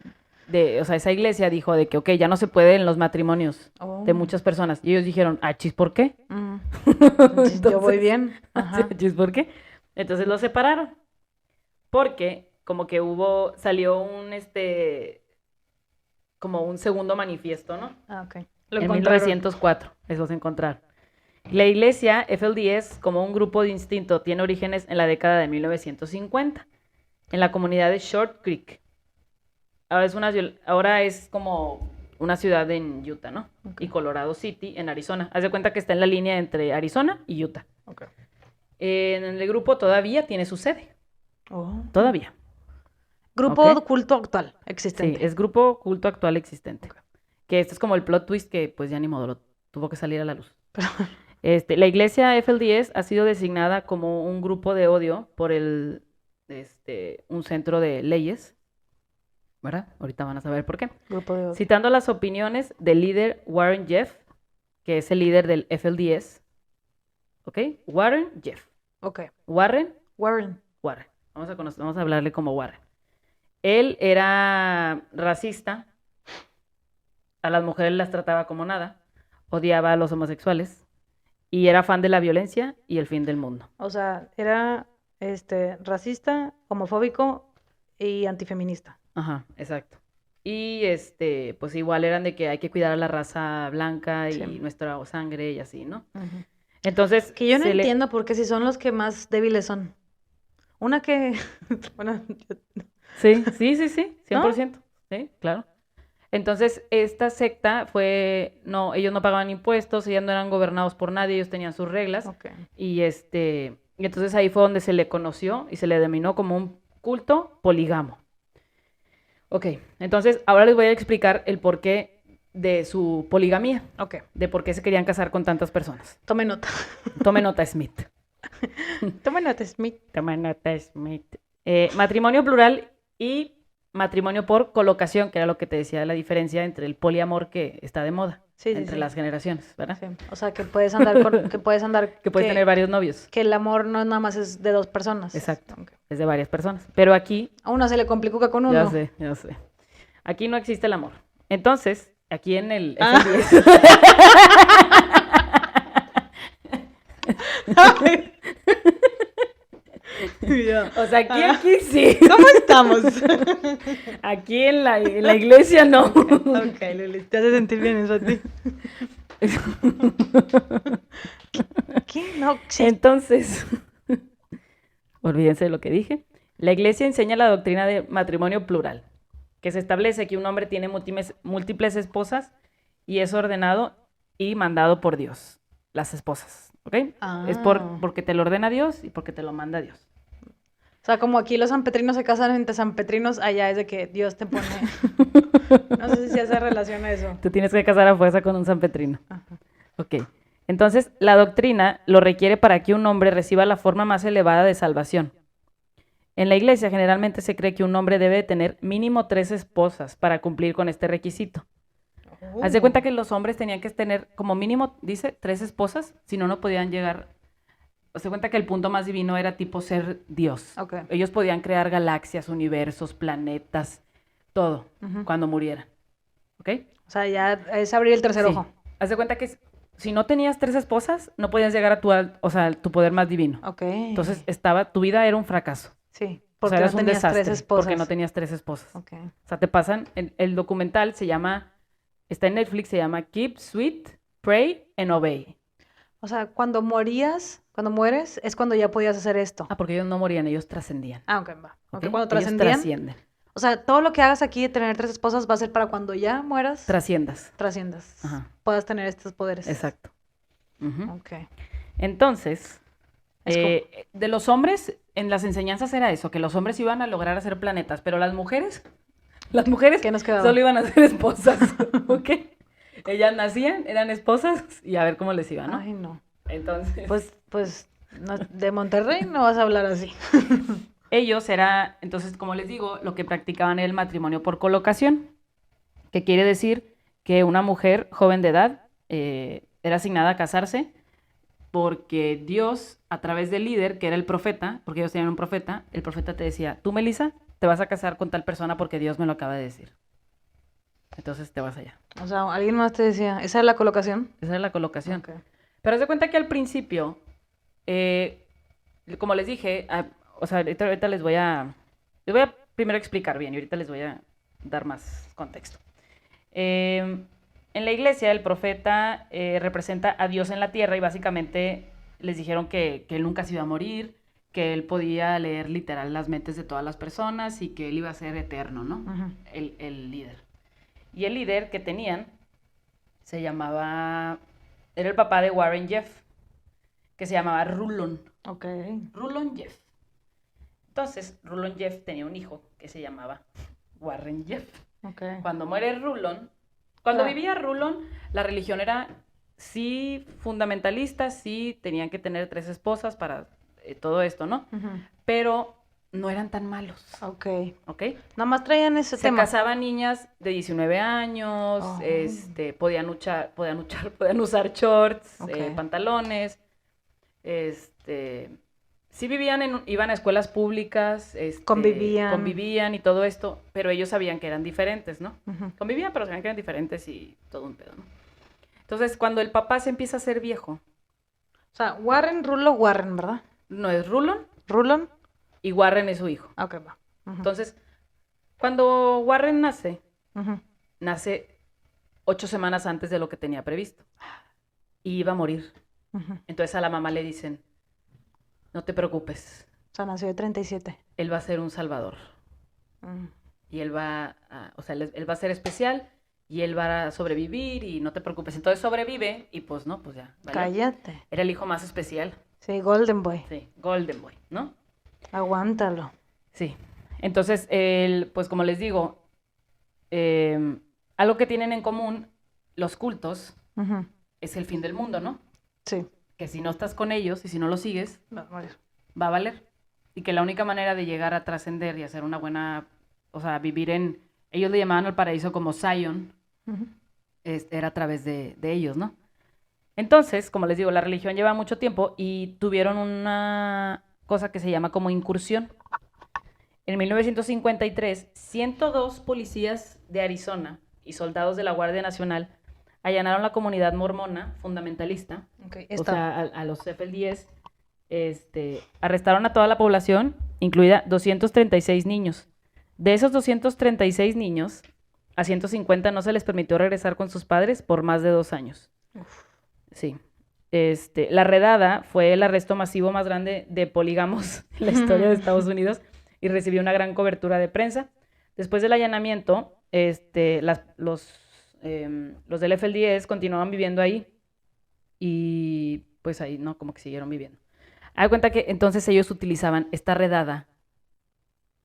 o sea, esa iglesia dijo de que, ok, ya no se pueden los matrimonios de muchas personas. Y ellos dijeron, ah, chis, ¿por qué? Yo voy bien. Ajá. Chis, ¿por qué? Entonces los separaron. Porque como que salió como un segundo manifiesto, ¿no? Ah, ok. En 1904, eso se encontraron. La iglesia FLDS, como un grupo distinto, tiene orígenes en la década de 1950, en la comunidad de Short Creek. Ahora es como una ciudad en Utah, ¿no? Ok. Y Colorado City, en Arizona. Haz de cuenta que está en la línea entre Arizona y Utah. Ok. En el grupo todavía tiene su sede, Oh. todavía. Grupo Ok. culto actual Sí, existente. es grupo culto actual existente. Que esto es como el plot twist que pues ya ni modo, tuvo que salir a la luz. La iglesia FLDS ha sido designada como un grupo de odio por un centro de leyes, ¿verdad? Ahorita van a saber por qué. Grupo de odio. Citando las opiniones del líder Warren Jeff, que es el líder del FLDS. ¿Ok? Warren Jeff. Ok. Warren. Warren. Vamos a hablarle como Warren. Él era racista, a las mujeres las trataba como nada, odiaba a los homosexuales y era fan de la violencia y el fin del mundo. O sea, era racista, homofóbico y antifeminista. Ajá, exacto. Y pues igual eran de que hay que cuidar a la raza blanca y Sí. nuestra sangre y así, ¿no? Ujú. Entonces, Que yo no entiendo por qué si son los que más débiles son. Una que... Bueno, Sí, 100%. ¿No? Sí, claro. Entonces, esta secta ellos no pagaban impuestos, ellos no eran gobernados por nadie, ellos tenían sus reglas. ok. Y entonces ahí fue donde se le conoció y se le denominó como un culto polígamo. Ok, entonces ahora les voy a explicar el porqué de su poligamía, Ok. de por qué se querían casar con tantas personas. Tome nota. Tome nota, Smith. Toma nota, Smith. Toma nota, Smith. Matrimonio plural y matrimonio por colocación, que era lo que te decía de la diferencia entre el poliamor que está de moda Sí, sí, entre sí. las generaciones, ¿verdad? Sí. O sea, que puedes andar con, que puedes andar, Que puedes tener varios novios. que el amor no nada más es de 2 personas. Exacto. Ok. Es de varias personas. Pero aquí, A uno se le complicó que con ya uno. sé, ya sé. Aquí no existe el amor. Entonces, aquí en el Ah. FMS, o sea, aquí sí. ¿Cómo estamos? Aquí en la iglesia no. Ok, Lili, te hace sentir bien eso a ti. ¿Qué? No, sí. Entonces, olvídense de lo que dije. La iglesia enseña la doctrina de matrimonio plural, que se establece que un hombre tiene múltiples esposas y es ordenado y mandado por Dios, las esposas, ¿ok? Es porque te lo ordena Dios y porque te lo manda Dios. O sea, como aquí los sanpetrinos se casan entre sanpetrinos, allá es de que Dios te pone. No sé si se hace relación a eso. Tú tienes que casar a fuerza con un sanpetrino. Ajá. Ok. Entonces, la doctrina lo requiere para que un hombre reciba la forma más elevada de salvación. En la iglesia generalmente se cree que un hombre debe tener mínimo 3 esposas para cumplir con este requisito. Haz de cuenta que los hombres tenían que tener como mínimo, dice, 3 esposas, si no, no podían llegar. Haz de cuenta que el punto más divino era tipo ser Dios. Ok. Ellos podían crear galaxias, universos, planetas, todo, Ujú. cuando murieran. ¿Ok? O sea, ya es abrir el tercer Sí. ojo. Haz de cuenta que si no tenías 3 esposas, no podías llegar a tu poder más divino. Ok. Entonces, tu vida era un fracaso. Sí, O porque sea, eras no un tenías desastre, 3 esposas. porque no tenías 3 esposas. Ok. O sea, te pasan, el documental se llama, está en Netflix, se llama Keep Sweet, Pray and Obey. O sea, cuando mueres, es cuando ya podías hacer esto. Ah, porque ellos no morían, ellos trascendían. Ah, ok, va. ¿Ok? Ok, cuando Ellos trascendían. trascienden. O sea, todo lo que hagas aquí de tener 3 esposas va a ser para cuando ya mueras, Trasciendas. trasciendas. Ajá. Puedas tener estos poderes. Exacto. Ujú. Ok. Entonces, Es como- de los hombres, en las enseñanzas era eso, que los hombres iban a lograr hacer planetas, pero las mujeres ¿Qué nos quedaba? solo iban a ser esposas, ¿ok? Ellas nacían, eran esposas y a ver cómo les iba, ¿no? Ay, no. Entonces, Pues, de Monterrey no vas a hablar así. ellos entonces, como les digo, lo que practicaban era el matrimonio por colocación, que quiere decir que una mujer joven de edad era asignada a casarse porque Dios, a través del líder, que era el profeta, porque ellos tenían un profeta, el profeta te decía, tú, Melissa, te vas a casar con tal persona porque Dios me lo acaba de decir. Entonces te vas allá. O sea, alguien más te decía, ¿esa es la colocación? Esa es la colocación. Ok. Pero haz de cuenta que al principio, como les dije, o sea, ahorita les voy a primero explicar bien y ahorita les voy a dar más contexto. En la iglesia el profeta representa a Dios en la tierra y básicamente les dijeron que él nunca se iba a morir, que él podía leer literal las mentes de todas las personas y que él iba a ser eterno, ¿no? Ujú. El líder. Y el líder que tenían se llamaba, era el papá de Warren Jeff, que se llamaba Rulon. Ok. Rulon Jeff. Entonces, Rulon Jeff tenía un hijo que se llamaba Warren Jeff. Ok. Cuando muere Rulon, cuando Ah. vivía Rulon, la religión era sí fundamentalista, sí tenían que tener 3 esposas para todo esto, ¿no? Ujú. Pero no eran tan malos, Ok. ¿ok? Nada más traían ese Se tema. casaban niñas de 19 años, Oh. podían usar shorts, Ok. pantalones, sí iban a escuelas públicas, convivían y todo esto, pero ellos sabían que eran diferentes, ¿no? Ujú. Convivían, pero sabían que eran diferentes y todo un pedo, ¿no? Entonces, cuando el papá se empieza a hacer viejo, O sea, Warren, ¿verdad? no es Rulon Rulon. y Warren es su hijo. Ok, va. Ujú. Entonces, cuando Warren Ujú. nace 8 semanas antes de lo que tenía previsto y iba a morir. Ujú. Entonces a la mamá le dicen, no te preocupes, O sea, nació de 37. él va a ser un salvador Mm. y él va a ser especial y él va a sobrevivir y no te preocupes. Entonces sobrevive y pues no, pues ya. ¿vale? Cállate. Era el hijo más especial, Sí, Golden Boy. sí, Golden Boy, ¿no? Aguántalo. Sí. Entonces, pues como les digo, algo que tienen en común los cultos Ujú. es el fin del mundo, ¿no? Sí. que si no estás con ellos y si no los sigues, Va a morir. va a valer. Y que la única manera de llegar a trascender y hacer una buena, o sea, vivir en, ellos le llamaban al paraíso como Zion, Ujú. era a través de ellos, ¿no? Entonces, como les digo, la religión lleva mucho tiempo y tuvieron una cosa que se llama como incursión. En 1953, 102 policías de Arizona y soldados de la Guardia Nacional allanaron la comunidad mormona fundamentalista, Ok, o está. sea, a los FL10, arrestaron a toda la población, incluida 236 niños. De esos 236 niños, a 150 no se les permitió regresar con sus padres por más de 2 años. Uf. Sí. La redada fue el arresto masivo más grande de polígamos en la historia de Estados Unidos y recibió una gran cobertura de prensa. Después del allanamiento, los del FL10 continuaban viviendo ahí y pues ahí, ¿no? Como que siguieron viviendo. Haz cuenta que entonces ellos utilizaban esta redada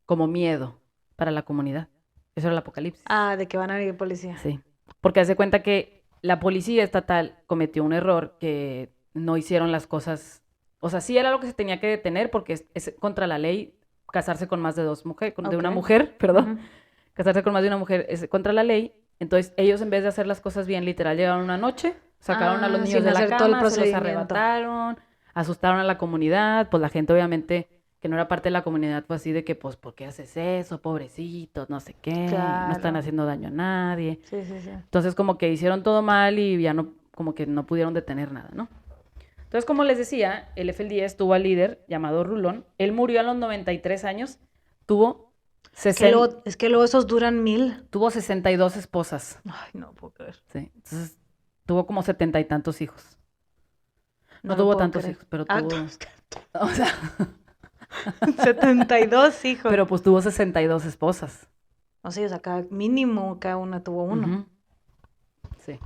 como miedo para la comunidad. Eso era el apocalipsis. Ah, de que van a venir policía. Sí, porque hace cuenta que la policía estatal cometió un error que no hicieron las cosas, o sea, sí era lo que se tenía que detener porque es contra la ley casarse con más de dos mujeres, de una Ok. mujer, perdón, Ujú. casarse con más de una mujer es contra la ley. Entonces ellos en vez de hacer las cosas bien, literal, llegaron una noche, sacaron a los Ah, niños sin de la hacer todo el cama, se los procedimiento. arrebataron, asustaron a la comunidad, pues la gente obviamente que no era parte de la comunidad fue así de que, pues, ¿por qué haces eso? Pobrecitos, no sé qué, no están Claro. haciendo daño a nadie. Sí, sí, sí. Entonces como que hicieron todo mal y ya no, como que no pudieron detener nada, ¿no? Entonces, como les decía, el FL10 tuvo al líder llamado Rulón. Él murió a los 93 años, tuvo, Es que luego esos duran 1000. tuvo 62 esposas, Ay, no puedo creer. ¿sí? Entonces, tuvo como 70 y tantos hijos. No lo tuvo puedo tantos creer. hijos, pero Ah, tuvo, o sea, 72 hijos. pero pues tuvo 62 esposas. O sea, mínimo cada una tuvo uno. Ujú. Sí,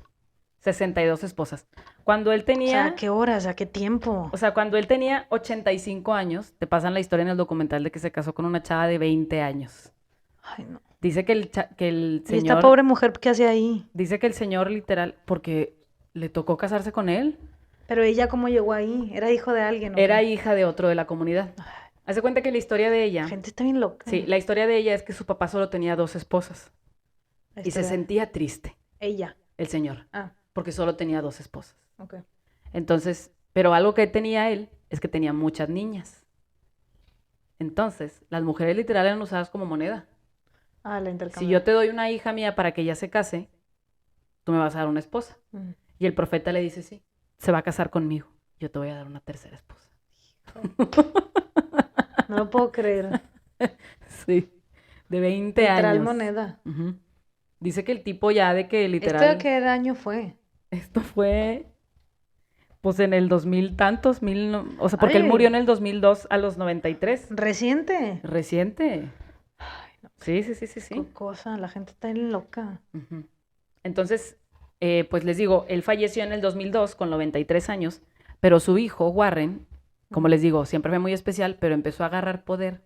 62 esposas. Cuando él O sea, tenía... ¿a qué horas? ¿A qué tiempo? O sea, cuando él tenía 85 años, te pasan la historia en el documental de que se casó con una chava de 20 años. Ay, no. Dice que el ¿Y esta señor... pobre mujer qué hacía ahí? Dice que el señor literal, porque le tocó casarse con él, Pero ella, ¿cómo llegó ahí? ¿Era hijo de alguien o era qué? hija de otro de la comunidad. Hace cuenta que la historia de ella... La gente está bien loca. Sí, la historia de ella es que su papá solo tenía 2 esposas. La Y se historia. sentía triste, Ella. el señor, Ah, porque solo tenía 2 esposas. ok. Entonces, pero algo que tenía él es que tenía muchas niñas. Entonces, las mujeres literal eran usadas como moneda. Ah, la Si intercambio. yo te doy una hija mía para que ella se case, tú me vas a dar una esposa. Mm. Y el profeta le dice, sí, se va a casar conmigo. Yo te voy a dar una tercera esposa. No lo puedo creer. Sí, de 20 Literal años. moneda. Ujú. Dice que el tipo ya de que ¿Esto literal... de qué año fue? Esto fue, pues en el 2000 tantos, o sea, porque él Ay. murió en el 2002 a los 93. ¿Reciente? Reciente. Ay, no. Sí, sí, sí, sí, sí. Qué cosa, la gente está bien loca. Ujú. Entonces, pues les digo, él falleció en el 2002 con 93 años, pero su hijo, Warren, como les digo, siempre fue muy especial, pero empezó a agarrar poder,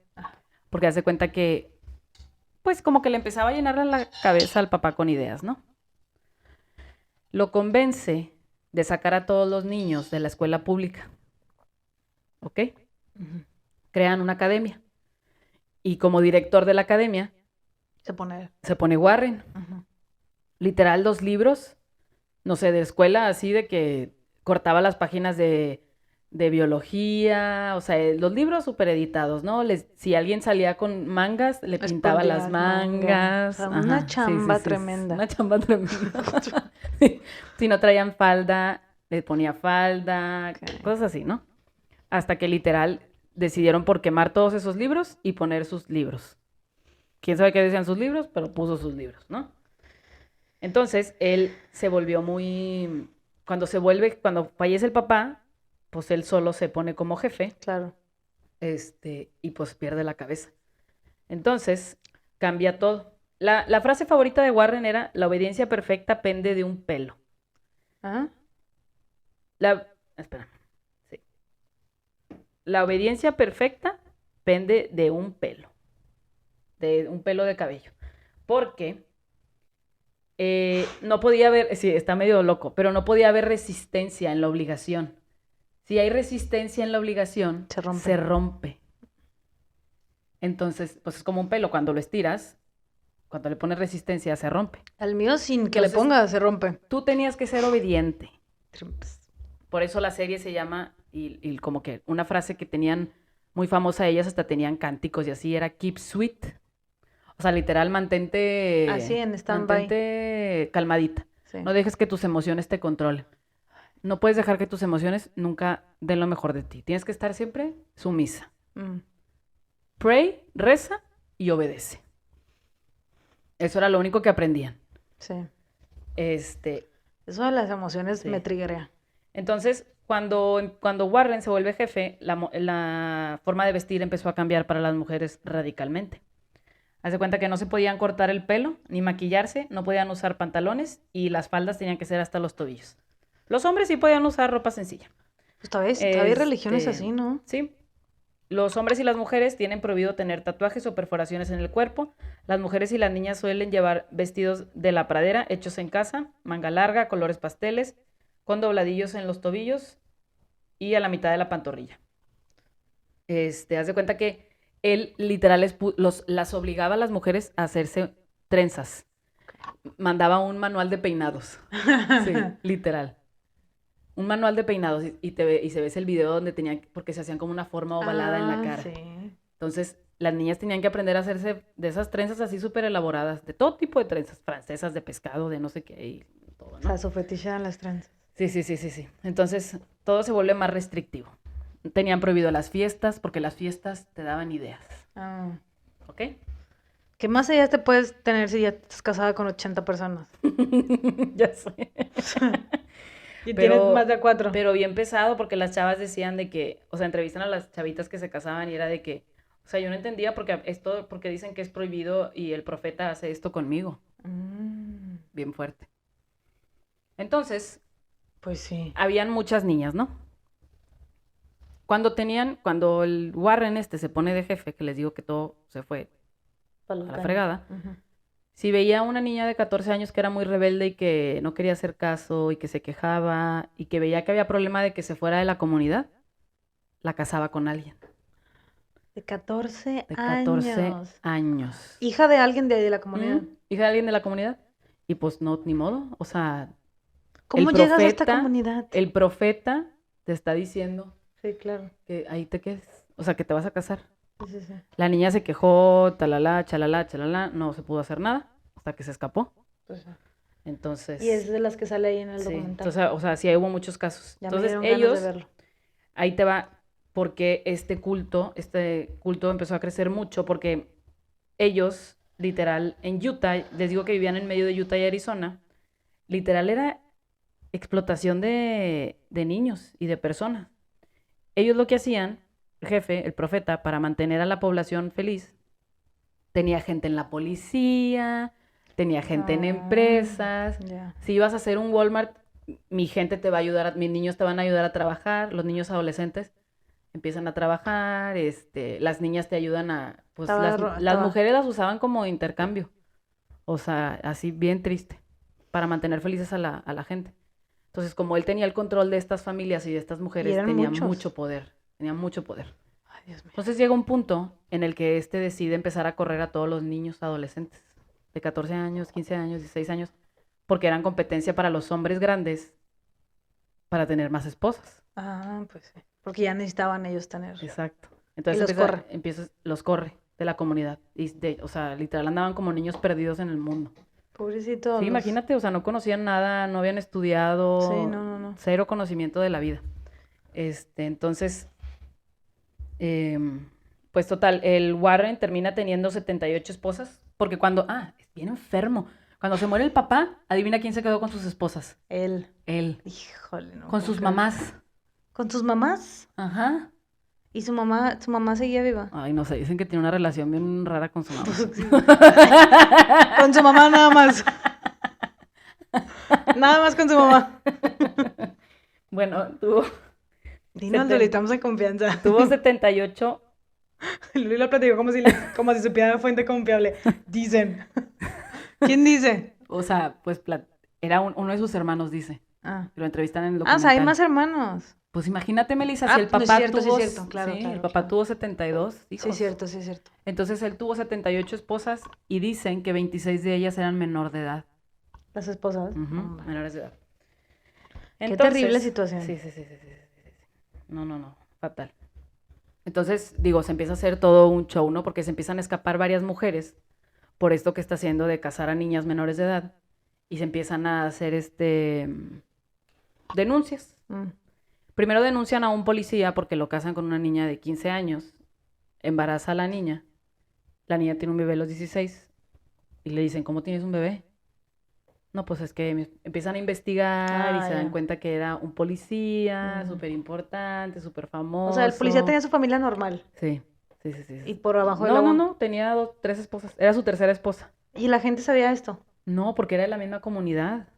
porque hace cuenta que, pues como que le empezaba a llenar la cabeza al papá con ideas, ¿no? Lo convence de sacar a todos los niños de la escuela pública, ¿ok? Ujú. Crean una academia, y como director de la academia Se pone. se pone Warren. Ujú. Literal 2 libros, no sé, de escuela, así de que cortaba las páginas de biología, o sea, los libros súper editados, ¿no? Si alguien salía con mangas, le pintaba Escondía las las mangas. mangas. O sea, una Ajá, sí, chamba sí, sí, tremenda. una chamba tremenda. Si no traían falda, le ponía falda, Ok. cosas así, ¿no? Hasta que literal decidieron por quemar todos esos libros y poner sus libros. Quién sabe qué decían sus libros, pero puso sus libros, ¿no? Entonces, él se volvió muy... Cuando fallece el papá, pues él solo se pone como jefe, Claro. y pues pierde la cabeza. Entonces, cambia todo. La frase favorita de Warren era, la obediencia perfecta pende de un pelo. ¿Ah? Espera. Sí. La obediencia perfecta pende de un pelo de cabello. Porque no podía haber, sí, está medio loco, pero no podía haber resistencia en la obligación. Si hay resistencia en la obligación, Se rompe. se rompe. Entonces, pues es como un pelo, cuando lo estiras, cuando le pones resistencia, se rompe. Al mío sin que le Entonces- ponga se rompe. Tú tenías que ser obediente. Trimps. Por eso la serie se llama, y como que una frase que tenían muy famosa ellas, hasta tenían cánticos y así, era keep sweet. O sea, literal, mantente... Así, en stand-by. Mantente calmadita. Sí. No dejes que tus emociones te controlen. No puedes dejar que tus emociones nunca den lo mejor de ti. Tienes que estar siempre sumisa. Mm. Pray, reza y obedece. Eso era lo único que aprendían. Sí. Eso de las emociones Sí. me triggerea. Entonces, cuando Warren se vuelve jefe, la forma de vestir empezó a cambiar para las mujeres radicalmente. Haz de cuenta que no se podían cortar el pelo, ni maquillarse, no podían usar pantalones y las faldas tenían que ser hasta los tobillos. Los hombres sí podían usar ropa sencilla. Pues todavía hay religiones Este, así, ¿no? Sí. Los hombres y las mujeres tienen prohibido tener tatuajes o perforaciones en el cuerpo. Las mujeres y las niñas suelen llevar vestidos de la pradera hechos en casa, manga larga, colores pasteles, con dobladillos en los tobillos y a la mitad de la pantorrilla. Haz de cuenta que él literal las obligaba a las mujeres a hacerse trenzas. Mandaba un manual de peinados. Sí, literal. Un manual de peinados y se ves el video donde tenían, porque se hacían como una forma ovalada en la cara. Sí. Entonces, las niñas tenían que aprender a hacerse de esas trenzas así súper elaboradas, de todo tipo de trenzas, francesas, de pescado, de no sé qué, y todo, O ¿no? sea, su fetiche eran las trenzas. Sí. Entonces, todo se vuelve más restrictivo. Tenían prohibido las fiestas, porque las fiestas te daban ideas, Ah. ¿ok? ¿Qué más ideas te puedes tener si ya estás casada con 80 personas? Ya sé. Y Pero- tienes más de 4. Pero bien pesado, porque las chavas decían de que, o sea, entrevistan a las chavitas que se casaban y era de que, o sea, yo no entendía porque dicen que es prohibido y el profeta hace esto conmigo. Bien fuerte. Entonces, Pues sí. habían muchas niñas, ¿no? Cuando el Warren se pone de jefe, que les digo que todo se fue a la fregada, Ujú. si veía a una niña de 14 años que era muy rebelde y que no quería hacer caso y que se quejaba y que veía que había problema de que se fuera de la comunidad, la casaba con alguien De 14 de 14 años. años. Hija de alguien de la comunidad. Hija de alguien de la comunidad. Y pues no, ni modo. O sea, ¿Cómo el llegas a esta profeta- comunidad? el profeta te está diciendo Sí, claro. que ahí te quedes. O sea, que te vas a casar. Sí. La niña se quejó, talala, chalala, no se pudo hacer nada hasta que se escapó. Pues sí. Entonces, Y es de las que sale ahí en el sí. documental. Entonces, o sea, sí hubo muchos casos. Ya me Entonces, dieron ganas ellos, de verlo. ahí te va, porque este culto empezó a crecer mucho, porque ellos, literal, en Utah, les digo que vivían en medio de Utah y Arizona, literal era explotación de niños y de personas. Ellos lo que hacían, el jefe, el profeta, para mantener a la población feliz, tenía gente en la policía, tenía gente en Ah, empresas. Ya. Si ibas a hacer un Walmart, mi gente te va a ayudar, mis niños te van a ayudar a trabajar, los niños adolescentes empiezan a trabajar, las niñas te ayudan a, pues las mujeres las usaban como intercambio, o sea, así bien triste, para mantener felices a la gente. Entonces, como él tenía el control de estas familias y de estas mujeres, eran tenía muchos. mucho poder. Ay, Dios mío. Entonces llega un punto en el que decide empezar a correr a todos los niños adolescentes de 14 años, 15 años, 16 años, porque eran competencia para los hombres grandes para tener más esposas. Ah, pues sí. Porque ya necesitaban ellos tener. Exacto. Entonces los corre de la comunidad. O sea, literal andaban como niños perdidos en el mundo. Pobrecitos. Sí, imagínate, o sea, no conocían nada, no habían estudiado, Sí, no. cero conocimiento de la vida. Entonces, pues total, el Warren termina teniendo 78 esposas, porque es bien enfermo. Cuando se muere el papá, adivina quién se quedó con sus esposas. Él. Él. Híjole, no. Con puedo sus creer. mamás. ¿Con sus mamás? Ajá. ¿Y su mamá seguía viva? Ay, no sé, dicen que tiene una relación bien rara con su mamá. Con su mamá nada más. Nada más con su mamá. Bueno, tuvo Dinos, Luli, estamos en confianza. 78. Luli lo platicó como si supiera de fuente confiable. Dicen. ¿Quién dice? O sea, pues era uno de sus hermanos, dice. Ah. Lo entrevistan en el O sea, hay documental. más hermanos. Pues imagínate, Melissa, Ah, si el no, sí es papá cierto, sí tuvo, es cierto, claro, sí, el claro, papá claro. tuvo 72 Sí es hijos. cierto, sí es cierto. Entonces él tuvo 78 esposas y dicen que 26 de ellas eran menor de edad. Las esposas, Ujú, hombre. menores de edad. Qué terrible Entonces, situación. sí. No, fatal. Entonces, digo, se empieza a hacer todo un show, ¿no? Porque se empiezan a escapar varias mujeres por esto que está haciendo de casar a niñas menores de edad y se empiezan a hacer denuncias. Mm. Primero denuncian a un policía porque lo casan con una niña de 15 años, embaraza a la niña tiene un bebé a los 16 y le dicen, ¿cómo tienes un bebé? No, pues es que empiezan a investigar y Ah, se dan ya. cuenta que era un policía Mm. súper importante, súper O sea, el policía famoso. tenía su familia normal Sí, sí. y por abajo del No, no, agua. no, tenía tres esposas. Era su tercera esposa. Y la gente sabía esto. No, porque era de la misma comunidad.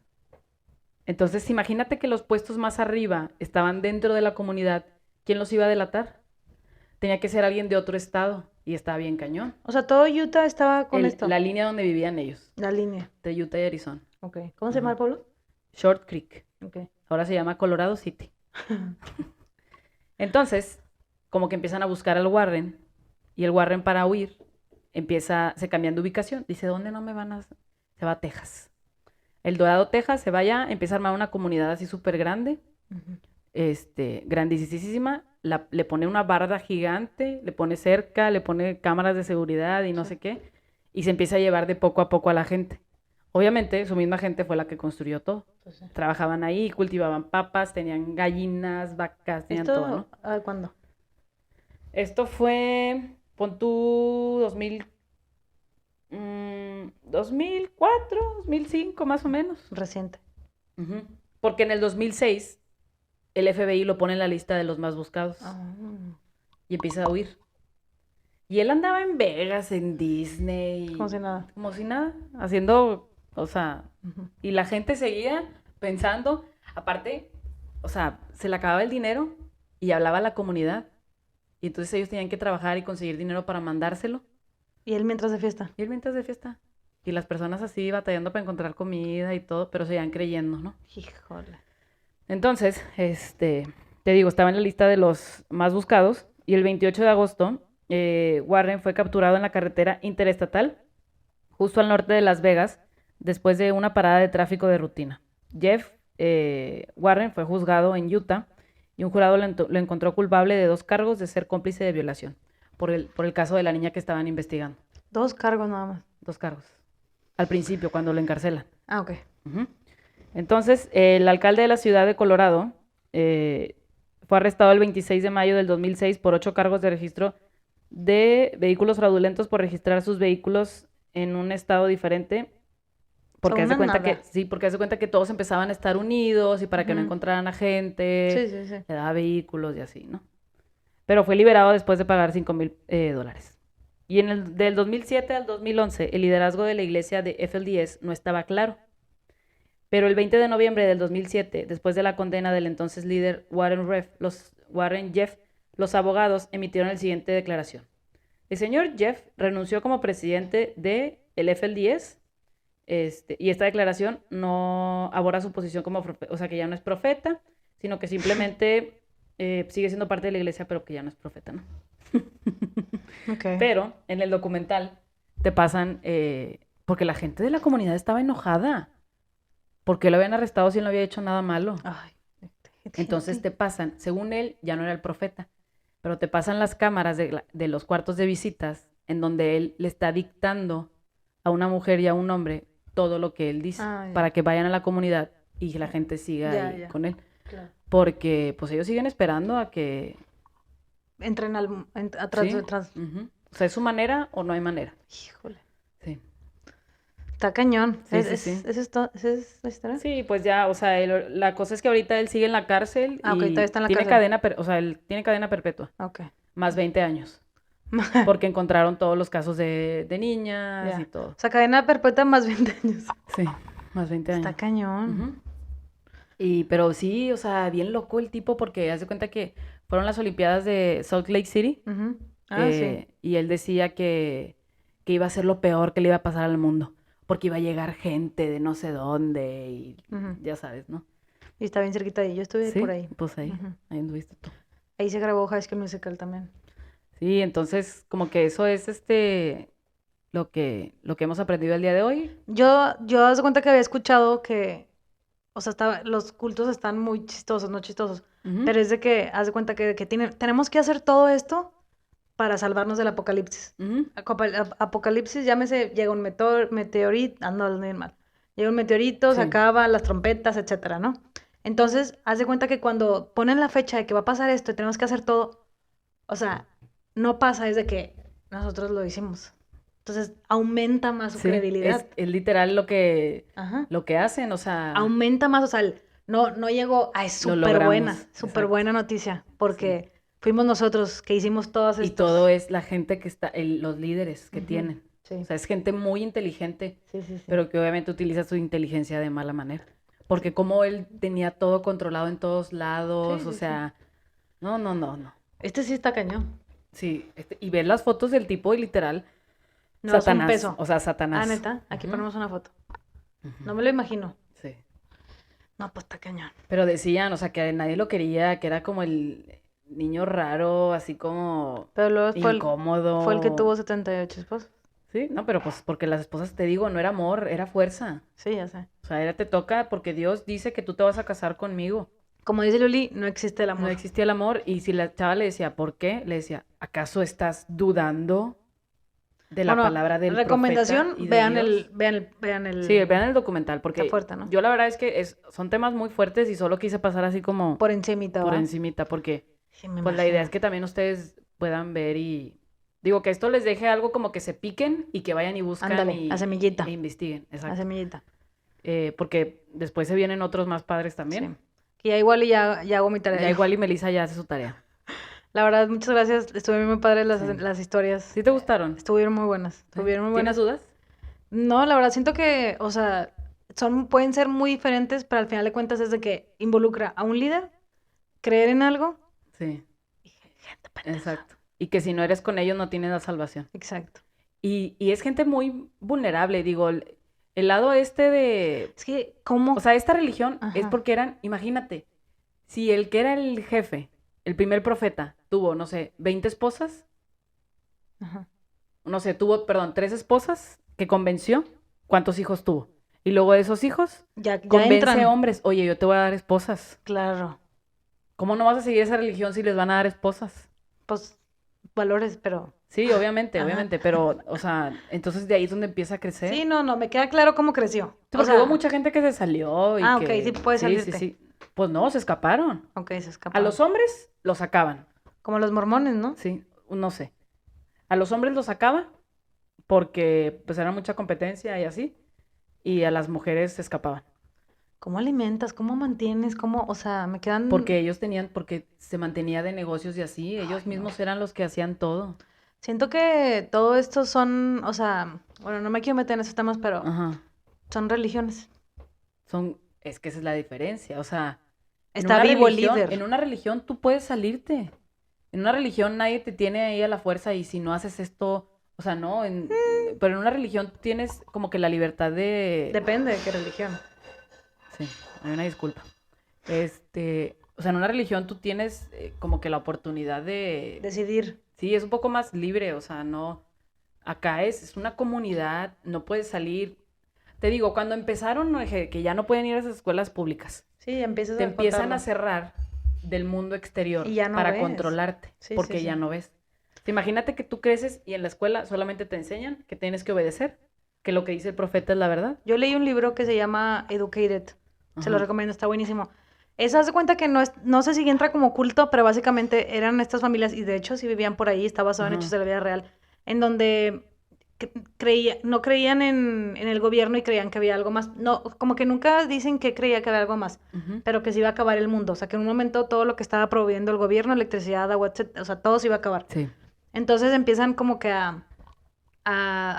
Entonces, imagínate que los puestos más arriba estaban dentro de la comunidad. ¿Quién los iba a delatar? Tenía que ser alguien de otro estado y estaba bien cañón. O sea, todo Utah estaba con esto. La línea donde vivían ellos, La línea. de Utah y Arizona. Ok. ¿Cómo se llama el Ujú. pueblo? Short Creek. Ok. Ahora se llama Colorado City. Entonces, como que empiezan a buscar al Warren y el Warren para huir se cambian de ubicación. Dice, ¿dónde no me van a...? Se va a Texas. El Dorado, Texas, se vaya, empieza a armar una comunidad así súper grande, Ujú. grandísima, le pone una barda gigante, le pone cerca, le pone cámaras de seguridad y no Sí. sé qué, y se empieza a llevar de poco a poco a la gente. Obviamente, su misma gente fue la que construyó todo. Pues sí. Trabajaban ahí, cultivaban papas, tenían gallinas, vacas, tenían todo, ¿no? ¿Esto cuándo? Esto fue, pon tú, 2004, 2005, más o menos. Reciente. Ujú. Porque en el 2006 el FBI lo pone en la lista de los más buscados Ah. y empieza a huir. Y él andaba en Vegas, en Disney, Como si nada. como si nada, haciendo, o sea, Ujú. y la gente seguía pensando, aparte, o sea, se le acababa el dinero y hablaba a la comunidad. Y entonces ellos tenían que trabajar y conseguir dinero para mandárselo. Y él mientras de fiesta. Y él mientras de fiesta. Y las personas así batallando para encontrar comida y todo, pero seguían creyendo, ¿no? Híjole. Entonces, te digo, estaba en la lista de los más buscados y el 28 de agosto Warren fue capturado en la carretera interestatal justo al norte de Las Vegas después de una parada de tráfico de rutina. Jeff Warren fue juzgado en Utah y un jurado lo encontró culpable de 2 cargos de ser cómplice de violación por el caso de la niña que estaban investigando. 2 cargos nada más. 2 cargos. Al principio, cuando lo encarcelan. Ah, ok. Ujú. Entonces, el alcalde de la ciudad de Colorado fue arrestado el 26 de mayo del 2006 por 8 cargos de registro de vehículos fraudulentos por registrar sus vehículos en un estado diferente. Porque Son hace una cuenta que, nada. sí, porque hace cuenta que todos empezaban a estar unidos y para que no Ujú. encontraran a Sí, gente, sí, sí. le daba vehículos y así, ¿no? Pero fue liberado después de pagar $5,000. Y del 2007 al 2011, el liderazgo de la iglesia de FLDS no estaba claro. Pero el 20 de noviembre del 2007, después de la condena del entonces líder Warren Jeff, los abogados emitieron la siguiente declaración. El señor Jeff renunció como presidente del FLDS y esta declaración no aborda su posición como profeta, o sea, que ya no es profeta, sino que simplemente sigue siendo parte de la iglesia, pero que ya no es profeta, ¿no? Ok. Pero en el documental te pasan, porque la gente de la comunidad estaba enojada, porque lo habían arrestado si él no había hecho nada malo. Ay. Entonces te pasan, según él, ya no era el profeta, pero te pasan las cámaras de los cuartos de visitas en donde él le está dictando a una mujer y a un hombre todo lo que él dice Ah, ya. para que vayan a la comunidad y la gente siga Ya, ahí ya. con él. Claro. Porque pues ellos siguen esperando a que... Entren atrás ¿sí? detrás. Ujú. O sea, ¿es su manera o no hay manera? Híjole. Sí. Está cañón. Sí, sí, sí. ¿Esa es la historia? Sí, pues ya, o sea, la cosa es que ahorita él sigue en la cárcel Ah, ok, y todavía está en la tiene cárcel. o sea, él tiene cadena perpetua, Ok. más 20 años, porque encontraron todos los casos de niñas Ya. y todo. O sea, cadena perpetua más 20 años. Sí, más 20 años. Está cañón. Ujú. Pero sí, o sea, bien loco el tipo porque hace cuenta que fueron las Olimpiadas de Salt Lake City Ujú. Ah, sí. y él decía que iba a ser lo peor que le iba a pasar al mundo, porque iba a llegar gente de no sé dónde y Ujú. ya sabes, ¿no? Y está bien cerquita de ahí. Yo estuve Sí, por ahí. pues ahí, Ujú. ahí anduviste tú. Ahí se grabó High School Musical también. Sí, entonces como que eso es lo que hemos aprendido el día de hoy. Yo haz de cuenta que había escuchado que, o sea, los cultos están muy chistosos, no chistosos, Ujú, pero es de que, haz de cuenta que tenemos que hacer todo esto para salvarnos del apocalipsis. ujú, Apocalipsis, llámese, llega un meteorito, ando hablando bien mal. Llega un meteorito, se sí, acaba, las trompetas, etcétera, ¿no? Entonces, haz de cuenta que cuando ponen la fecha de que va a pasar esto y tenemos que hacer todo, o sea, no pasa, es de que nosotros lo hicimos. Entonces, aumenta más su sí, credibilidad. es literal Ajá. lo que hacen, o sea, Aumenta más, o sea, no llegó, es lo logramos, súper exacto, buena noticia, sí. porque fuimos nosotros que hicimos todas Y estas. todo es la gente que está, los líderes que Ujú, tienen. sí, O sea, es gente muy inteligente, sí, sí, sí. pero que obviamente utiliza su inteligencia de mala manera. Porque como él tenía todo controlado en todos Sí, lados, o sí, sí. sea, no, no, no, no. Este sí está cañón. Sí, y ver las fotos del tipo y literal, No es un Satanás, peso. o sea, Ah, Satanás. neta, aquí Ujú, ponemos una foto. ujú, No me lo imagino. sí. No, pues está cañón. Pero decían, o sea, que nadie lo quería, que era como el niño raro, así como Pero luego fue el que tuvo incómodo. 78 esposos. Sí, no, pero pues porque las esposas, te digo, no era amor, era fuerza. Sí, ya sé. O sea, te toca porque Dios dice que tú te vas a casar conmigo. Como dice Luli, no existe el No amor. existía el amor y si la chava le decía, ¿por qué? Le decía, ¿acaso estás dudando de la Bueno, palabra del profeta recomendación, y de Dios? vean el... Sí, vean el documental Está porque fuerte, ¿no? yo la verdad es que son temas muy fuertes y solo quise pasar así como Por encimita, por ¿va? encimita porque Sí, me pues la idea imagino. es que también ustedes puedan ver y digo que esto les deje algo como que se piquen y que vayan y buscan Ándale, a semillita. e investiguen, A exacto. semillita. Porque después se vienen otros más padres Sí. también. Que ya igual y ya hago mi tarea Ya yo. igual y Melissa ya hace su tarea. La verdad, muchas gracias. Estuvieron muy padres Sí. las historias. ¿Sí te gustaron? Estuvieron muy buenas. ¿Sí? Estuvieron muy ¿Tienes buenas. dudas? No, la verdad, siento que, o sea, pueden ser muy diferentes, pero al final de cuentas es de que involucra a un líder, creer en algo Sí, y gente pendeja. exacto. Y que si no eres con ellos no tienes la salvación. Exacto. Y es gente muy vulnerable, digo, el lado de, Es que, ¿cómo? o sea, esta religión es Ajá. porque imagínate, si el que era el jefe, el primer profeta, tuvo, no sé, 20 esposas, Ajá. no sé, tuvo, perdón, 3 esposas que convenció, ¿cuántos hijos tuvo? Y luego de esos hijos, Ya convence entran. hombres, oye, yo te voy a dar esposas. Claro. ¿Cómo no vas a seguir esa religión si les van a dar esposas? Pues, valores, pero... Sí, obviamente, Ajá. obviamente, pero, o sea, entonces de ahí es donde empieza a crecer. Sí, no, me queda claro cómo creció. Sí, O porque sea, hubo mucha gente que se salió y ah, ok, que... sí puede Sí, sí, salirte. sí. Pues no, se escaparon. Ok, se A escaparon. los hombres los sacaban, Como los mormones, ¿no? sí, no sé. A los hombres los sacaban porque pues era mucha competencia y así, y a las mujeres se escapaban. ¿Cómo alimentas? ¿Cómo mantienes? ¿Cómo? O sea, me quedan... Porque se mantenía de negocios y así, ellos mismos eran los que hacían todo. Siento que todo esto son, o sea, bueno, no me quiero meter en esos temas, pero Ajá. son religiones. Es que esa es la diferencia, o sea, Está vivo el en líder. una religión tú puedes salirte. En una religión nadie te tiene ahí a la fuerza y si no haces esto, o sea, no, pero en una religión tienes como que la libertad de... Depende de qué religión. Sí, hay una disculpa. O sea, en una religión tú tienes como que la oportunidad de... Decidir. Sí, es un poco más libre, o sea, no... Acá es una comunidad, no puedes salir. Te digo, cuando empezaron, ¿no? que ya no pueden ir a esas escuelas públicas, Sí, empiezas te a empiezan acotarlo. a cerrar del mundo exterior Y ya no para ves. controlarte, Sí, porque sí, ya sí. no ves. Imagínate que tú creces y en la escuela solamente te enseñan que tienes que obedecer, que lo que dice el profeta es la verdad. Yo leí un libro que se llama Educated. Se lo Ajá. recomiendo, está buenísimo. Esa haz de cuenta que no sé si entra como culto, pero básicamente eran estas familias, y de hecho sí vivían por ahí, está basado en Ajá. hechos de la vida real, en donde no creían en el gobierno y creían que había algo más. No, como que nunca dicen que creía que había algo más, Ujú. pero que se iba a acabar el mundo. O sea, que en un momento todo lo que estaba proveyendo el gobierno, electricidad, agua, etcétera, o sea, todo se iba a acabar. Sí. Entonces empiezan como que a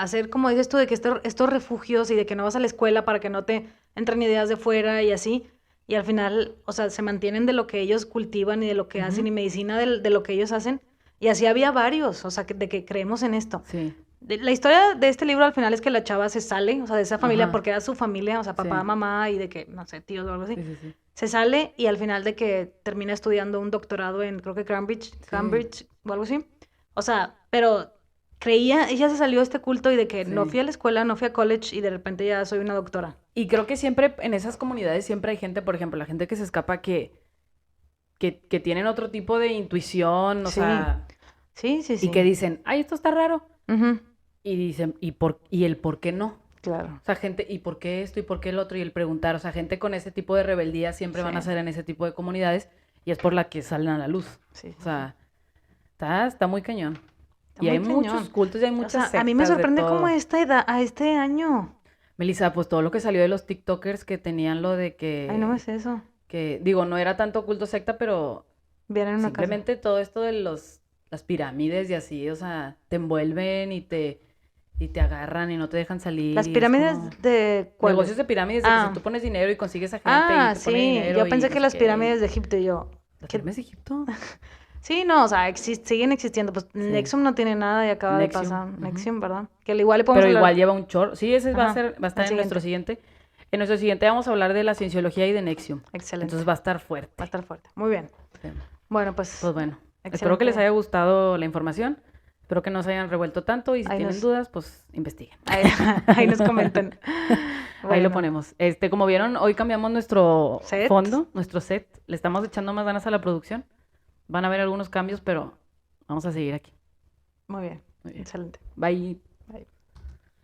hacer, como dices tú, de que estos refugios y de que no vas a la escuela para que no te entren ideas de fuera y así. Y al final, o sea, se mantienen de lo que ellos cultivan y de lo que Ujú. hacen y medicina de lo que ellos hacen. Y así había varios, o sea, de que creemos en esto. Sí. La historia de este libro al final es que la chava se sale, o sea, de esa familia, Ajá. porque era su familia, o sea, papá, Sí. mamá y de que, no sé, tíos o algo así. Sí, sí, sí. se sale y al final de que termina estudiando un doctorado en, creo que Cambridge o algo así. O sea, pero ella se salió de este culto y de que no Sí. fui a la escuela, no fui a college y de repente ya soy una doctora. Y creo que siempre en esas comunidades siempre hay gente, por ejemplo, la gente que se escapa que tienen otro tipo de intuición, o Sí. sea, Sí, sí, sí. y que dicen, ay, esto está raro. Ujú, Y dicen, y el por qué no? claro. O sea, gente, ¿y por qué esto y por qué el otro? Y el preguntar, o sea, gente con ese tipo de rebeldía siempre van a Sí. ser en ese tipo de comunidades y es por la que salen a la luz. Sí, sí, O sea, está muy cañón. Está Y muy hay muchos cañón. cultos y hay O muchas sea, a mí me sectas de sorprende como todo. a esta edad, a este año. Melissa, pues todo lo que salió de los TikTokers que tenían lo de Ay, no me sé eso. digo, no era tanto culto secta, pero Vienen en una casa. simplemente todo esto de las pirámides y así, o sea, te envuelven y te agarran y no te dejan salir. Las y es pirámides como- de ¿cuáles? Negocios de pirámides, de que Ah. si tú pones dinero y consigues a gente y te pone Sí, dinero yo y pensé no que sé las qué, pirámides de Egipto y yo. ¿Las ¿qué? pirámides de Egipto? Sí, no, o sea, siguen existiendo. Pues Sí. Nexium no tiene nada y acaba de Nexium, pasar. ujú. Nexium, ¿verdad? Que al igual le podemos Pero hablar. igual lleva un chorro. Sí, ese va a Ajá, estar el en nuestro siguiente. En nuestro siguiente vamos a hablar de la cienciología y de Nexium. Excelente. Entonces va a estar fuerte. Va a estar fuerte. Muy bien. Sí. Bueno, pues Pues bueno, espero que les excelente. haya gustado la información. Espero que no se hayan revuelto tanto y si Ahí tienen nos- dudas, pues investiguen. ahí nos comentan. Ahí lo Bueno, ponemos. Como vieron, hoy cambiamos nuestro Set. fondo, nuestro set. Le estamos echando más ganas a la producción. Van a haber algunos cambios, pero vamos a seguir aquí. Muy bien. Muy bien. Excelente. Bye. Bye.